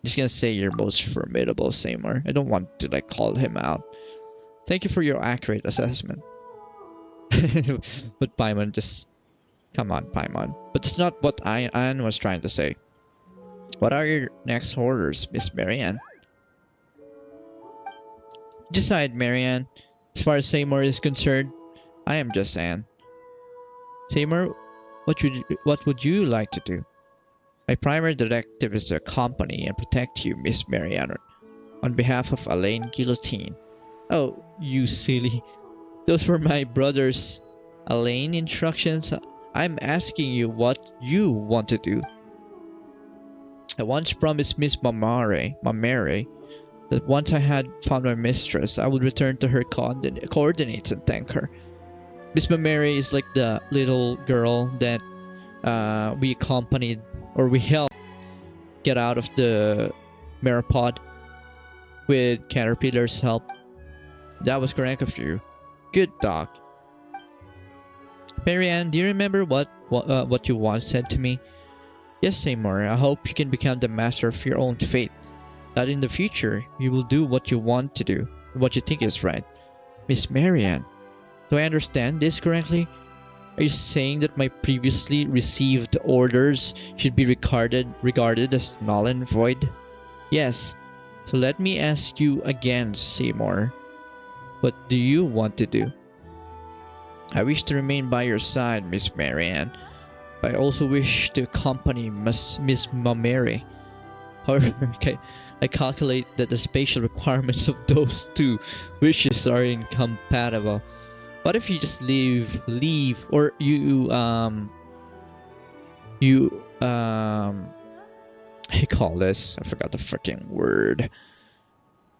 Just gonna say you're most formidable, Seymour. I don't want to call him out. Thank you for your accurate assessment. But Paimon just... Come on, Paimon. But it's not what Anne was trying to say. What are your next orders, Miss Marianne? Decide, Marianne. As far as Seymour is concerned, I am just Anne. Seymour, what would you like to do? My primary directive is to accompany and protect you, Miss Marianne, on behalf of Alain Guillotine. Oh, you silly. Those were my brother's Alain instructions. I'm asking you what you want to do. I once promised Miss Mamare that once I had found my mistress, I would return to her coordinates and thank her. Miss Mamare is like the little girl that we accompanied or we helped get out of the Merapod with Caterpillar's help. That was correct of you. Good dog. Marianne, do you remember what you once said to me? Yes, Seymour, I hope you can become the master of your own fate. That in the future, you will do what you want to do, what you think is right. Miss Marianne, do I understand this correctly? Are you saying that my previously received orders should be regarded as null and void? Yes. So let me ask you again, Seymour. What do you want to do? I wish to remain by your side, Miss Marianne, but I also wish to accompany Miss Mamere. However, I calculate that the spatial requirements of those two wishes are incompatible. What if you just leave, or I call this, I forgot the freaking word.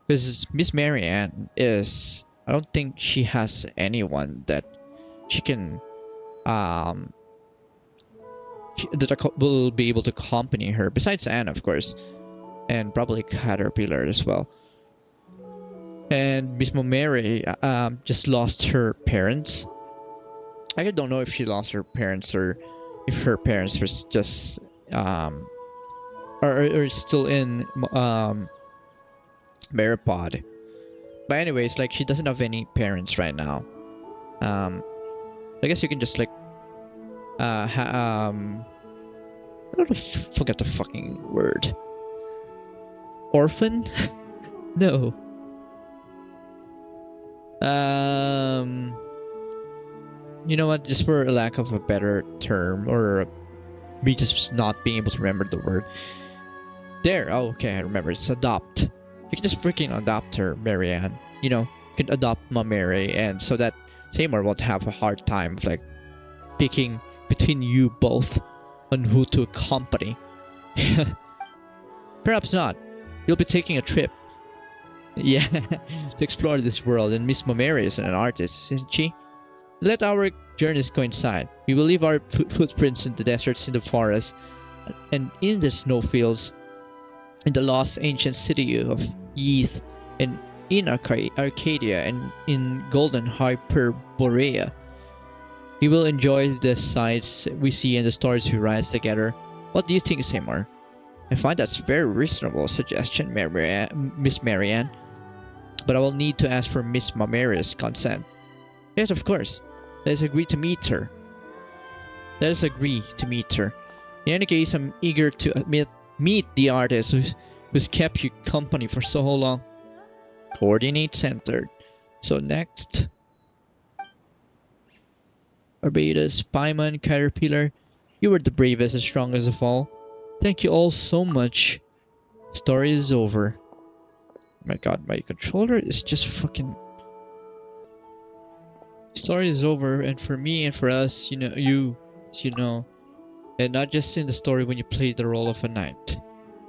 Because Miss Marianne is, I don't think she has anyone that she can, that will be able to accompany her, besides Anne, of course, and probably Caterpillar as well. And Miss Momere just lost her parents. I don't know if she lost her parents or if her parents were just or still in Maripod. But anyways, like she doesn't have any parents right now. I guess you can just like I don't forget the fucking word. Orphan? No. You know what? Just for a lack of a better term, or me just not being able to remember the word. There. Oh, okay. I remember. It's adopt. You can just freaking adopt her, Marianne. You know, you can adopt Mamere, and so that Seymour won't have a hard time of like picking between you both on who to accompany. Perhaps not. You'll be taking a trip. Yeah, to explore this world, and Miss Mamere is an artist, isn't she? Let our journeys coincide. We will leave our footprints in the deserts, in the forests, and in the snowfields, in the lost ancient city of Yeth, and in Arcadia, and in golden Hyperborea. We will enjoy the sights we see and the stories we write together. What do you think, Seymour? I find that's a very reasonable suggestion, Miss Marianne. But I will need to ask for Miss Mamere's consent. Yes, of course. Let us agree to meet her. Let us agree to meet her. In any case, I'm eager to meet the artist who's kept you company for so long. Coordinate centered. So next, Barbados, Paimon, Caterpillar, you were the bravest and strongest of all. Thank you all so much. Story is over. Oh my god, my controller is just fucking... Story is over, and for me and for us, you know, and not just in the story when you played the role of a knight.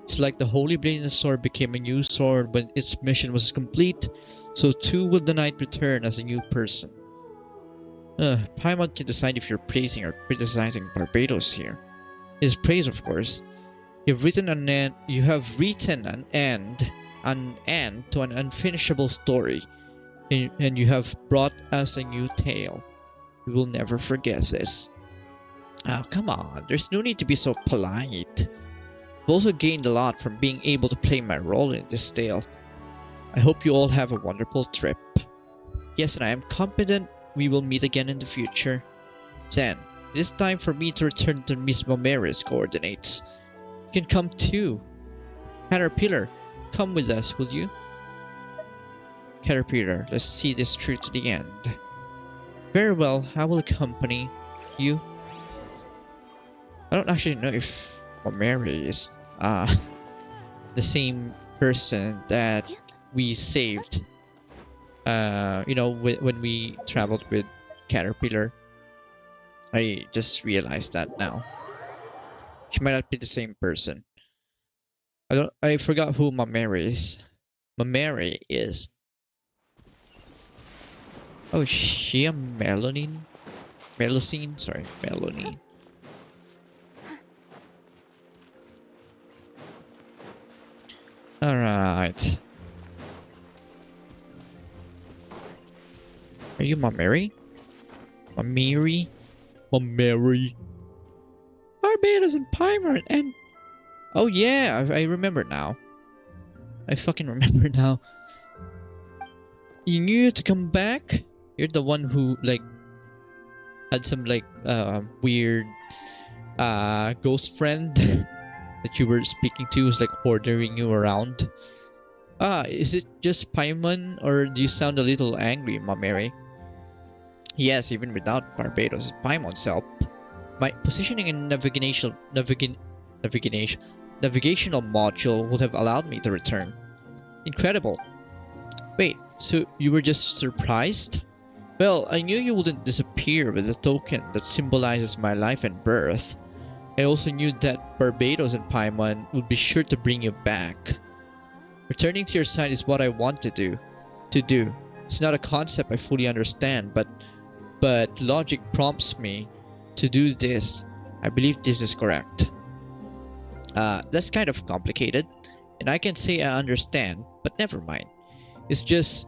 It's like the Holy Blade sword became a new sword when its mission was complete, so too will the knight return as a new person. Paimon can decide if you're praising or criticizing Barbados here. It's praise, of course. You have written an end to an unfinishable story, and you have brought us a new tale. We will never forget this. Oh, come on, there's no need to be so polite. I've also gained a lot from being able to play my role in this tale. I hope you all have a wonderful trip. Yes, and I am confident we will meet again in the future. Then, it is time for me to return to Miss Mamere's coordinates. You can come too. Caterpillar, come with us, will you? Caterpillar, let's see this through to the end. Very well, I will accompany you. I don't actually know if Mamere is the same person that we saved. When we traveled with Caterpillar. I just realized that now. She might not be the same person. I forgot who Mamere is. Mamere is. Oh, is she a Melanine? Melusine? Sorry, Melanine. Alright. Are you Mamere? Mamere? Mary. Barbados and Paimon and... Oh yeah, I remember now. I fucking remember now. You knew to come back? You're the one who, like, had some, like, weird, ghost friend that you were speaking to was, like, ordering you around. Is it just Paimon, or do you sound a little angry, Mary? Yes, even without Barbados' Paimon's help, my positioning in navigational module would have allowed me to return. Incredible. Wait, so you were just surprised? Well, I knew you wouldn't disappear with a token that symbolizes my life and birth. I also knew that Barbados and Paimon would be sure to bring you back. Returning to your side is what I want to do. It's not a concept I fully understand, but logic prompts me to do this. I believe this is correct. That's kind of complicated, and I can say I understand, but never mind. It's just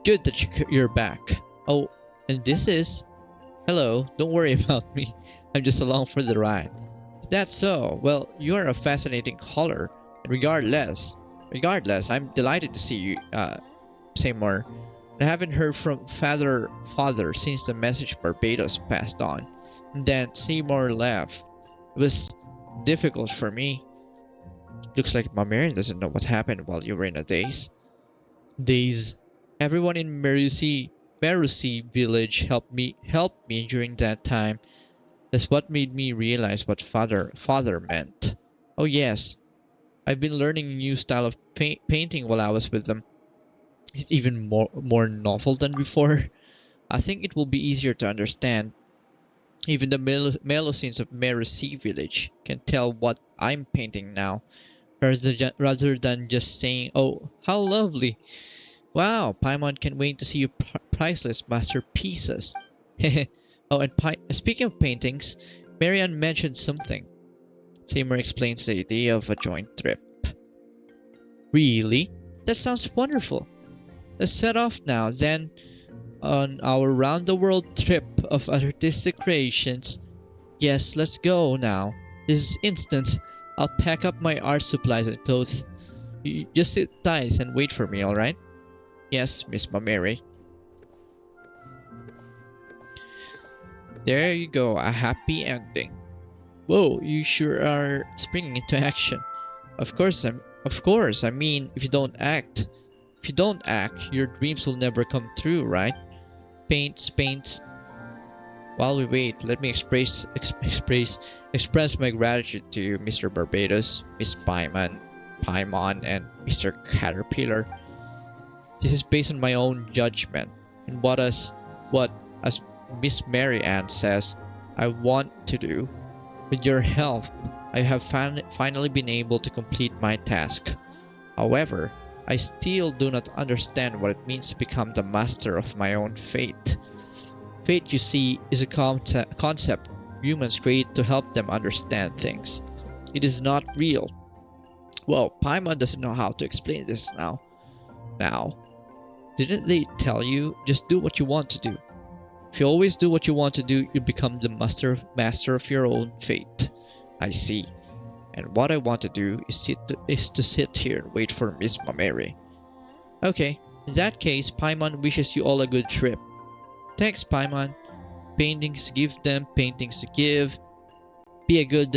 good that you're back. Oh, and this is... Hello, don't worry about me. I'm just along for the ride. Is that so? Well, you are a fascinating caller, and regardless, I'm delighted to see you, Seymour. I haven't heard from father since the message Barbados passed on, and then Seymour left. It was difficult for me. Looks like Mary doesn't know what happened while you were in a daze. Everyone in Merusi village helped me during that time. That's what made me realize what father meant. Oh yes, I've been learning a new style of painting while I was with them. It's even more novel than before. I think it will be easier to understand. Even the Melusines of Merusi village can tell what I'm painting now, rather than just saying, "Oh, how lovely! Wow, Paimon can't wait to see your priceless masterpieces." Oh, and speaking of paintings, Marianne mentioned something. Seymour explains the idea of a joint trip. Really? That sounds wonderful. Let's set off now, then, on our round-the-world trip of artistic creations. Yes, let's go now. This instant. I'll pack up my art supplies and clothes. You just sit tight and wait for me, alright? Yes, Miss Mary. There you go, a happy ending. Whoa, you sure are springing into action. Of course, I mean, if you don't act, your dreams will never come true, right? Paints. While we wait, let me express my gratitude to you, Mr. Barbados, Miss Paimon, and Mr. Caterpillar. This is based on my own judgment and what as Miss Mary Ann says I want to do. With your help, I have finally been able to complete my task. However, I still do not understand what it means to become the master of my own fate. Fate, you see, is a concept humans create to help them understand things. It is not real. Well, Paimon doesn't know how to explain this now. Didn't they tell you, just do what you want to do? If you always do what you want to do, you become the master of your own fate. I see. And what I want to do is to sit here and wait for Miss Mary. Okay, in that case, Paimon wishes you all a good trip. Thanks, Paimon. Paintings to give them, paintings to give. Be a good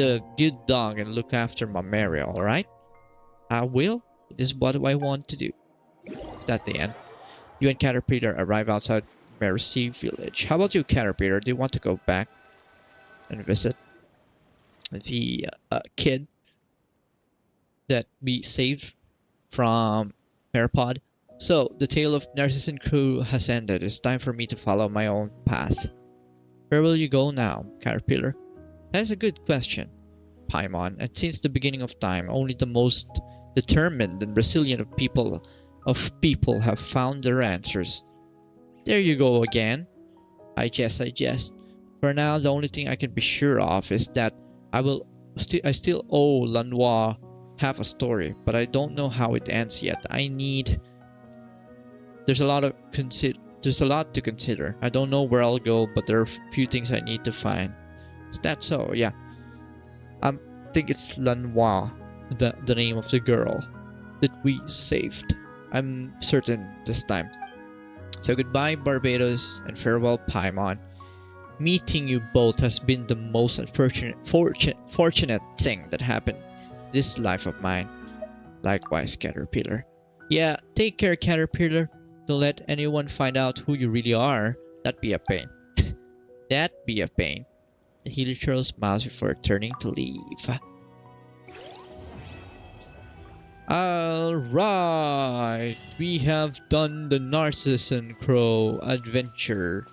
dog and look after Mary, alright? I will. It is what I want to do. Is that the end? You and Caterpillar arrive outside Merusi village. How about you, Caterpillar? Do you want to go back and visit the kid that we saved from Parapod? So, the tale of Narcissus and crew has ended. It's time for me to follow my own path. Where will you go now, Caterpillar? That is a good question, Paimon. And since the beginning of time, only the most determined and resilient of people have found their answers. There you go again. I jest. For now, the only thing I can be sure of is that I still owe Lanois half a story, but I don't know how it ends yet. There's a lot of there's a lot to consider. I don't know where I'll go, but there are a few things I need to find. Is that so? Yeah. I think it's Lanois, the name of the girl that we saved. I'm certain this time. So goodbye Barbados and farewell Paimon. Meeting you both has been the most fortunate thing that happened this life of mine. Likewise, Caterpillar. Yeah, take care, Caterpillar. Don't let anyone find out who you really are. That'd be a pain. That'd be a pain. The Heliotrope smiles before turning to leave. Alright, we have done the Narcissus and Crow adventure.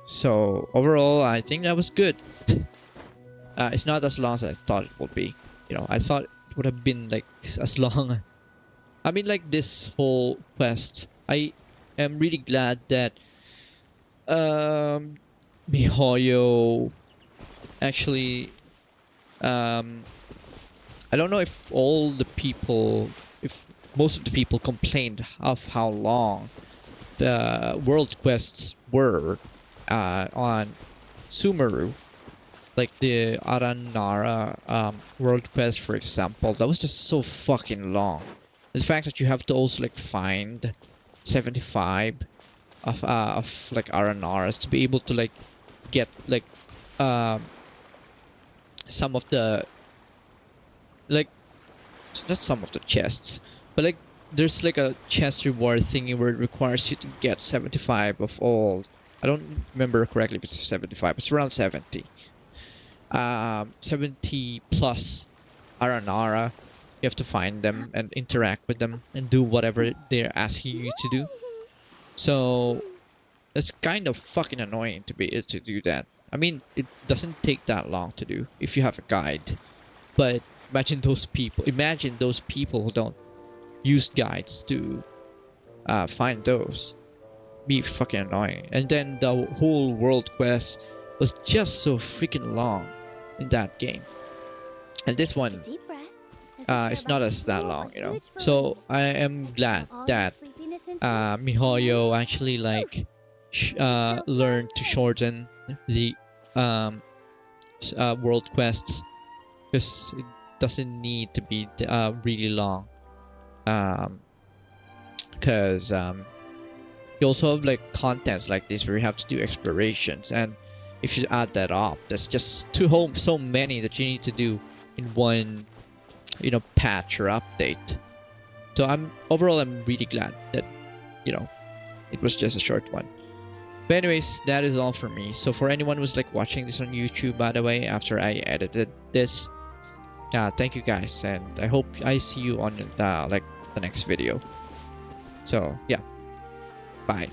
So overall, I think that was good. It's not as long as I thought it would be. You know, I thought it would have been like as long. I mean, like this whole quest. I am really glad that Mihoyo actually I don't know if all the people, if most of the people complained of how long the world quests were on Sumeru. Like the Aranara world quest, for example, that was just so fucking long. The fact that you have to also like find 75 of like Aranaras to be able to like get like some of the like not some of the chests, but like there's like a chest reward thingy where it requires you to get 75 of all. I don't remember correctly if it's 75. It's around 70. 70 plus Aranara. You have to find them and interact with them and do whatever they're asking you to do. So it's kind of fucking annoying to be able to do that. I mean, it doesn't take that long to do if you have a guide. But imagine those people who don't use guides to find those. Be fucking annoying. And then the whole world quest was just so freaking long in that game. And this one, it's not as that long, you know. So I am glad that Mihoyo actually like learned to shorten the world quests, because it doesn't need to be really long. Because you also have like contents like this where you have to do explorations, and if you add that up, that's just so many that you need to do in one, you know, patch or update. So I'm really glad that, you know, it was just a short one. But anyways, that is all for me. So for anyone who's like watching this on YouTube, by the way, after I edited this, thank you guys, and I hope I see you on like the next video. So yeah, bye.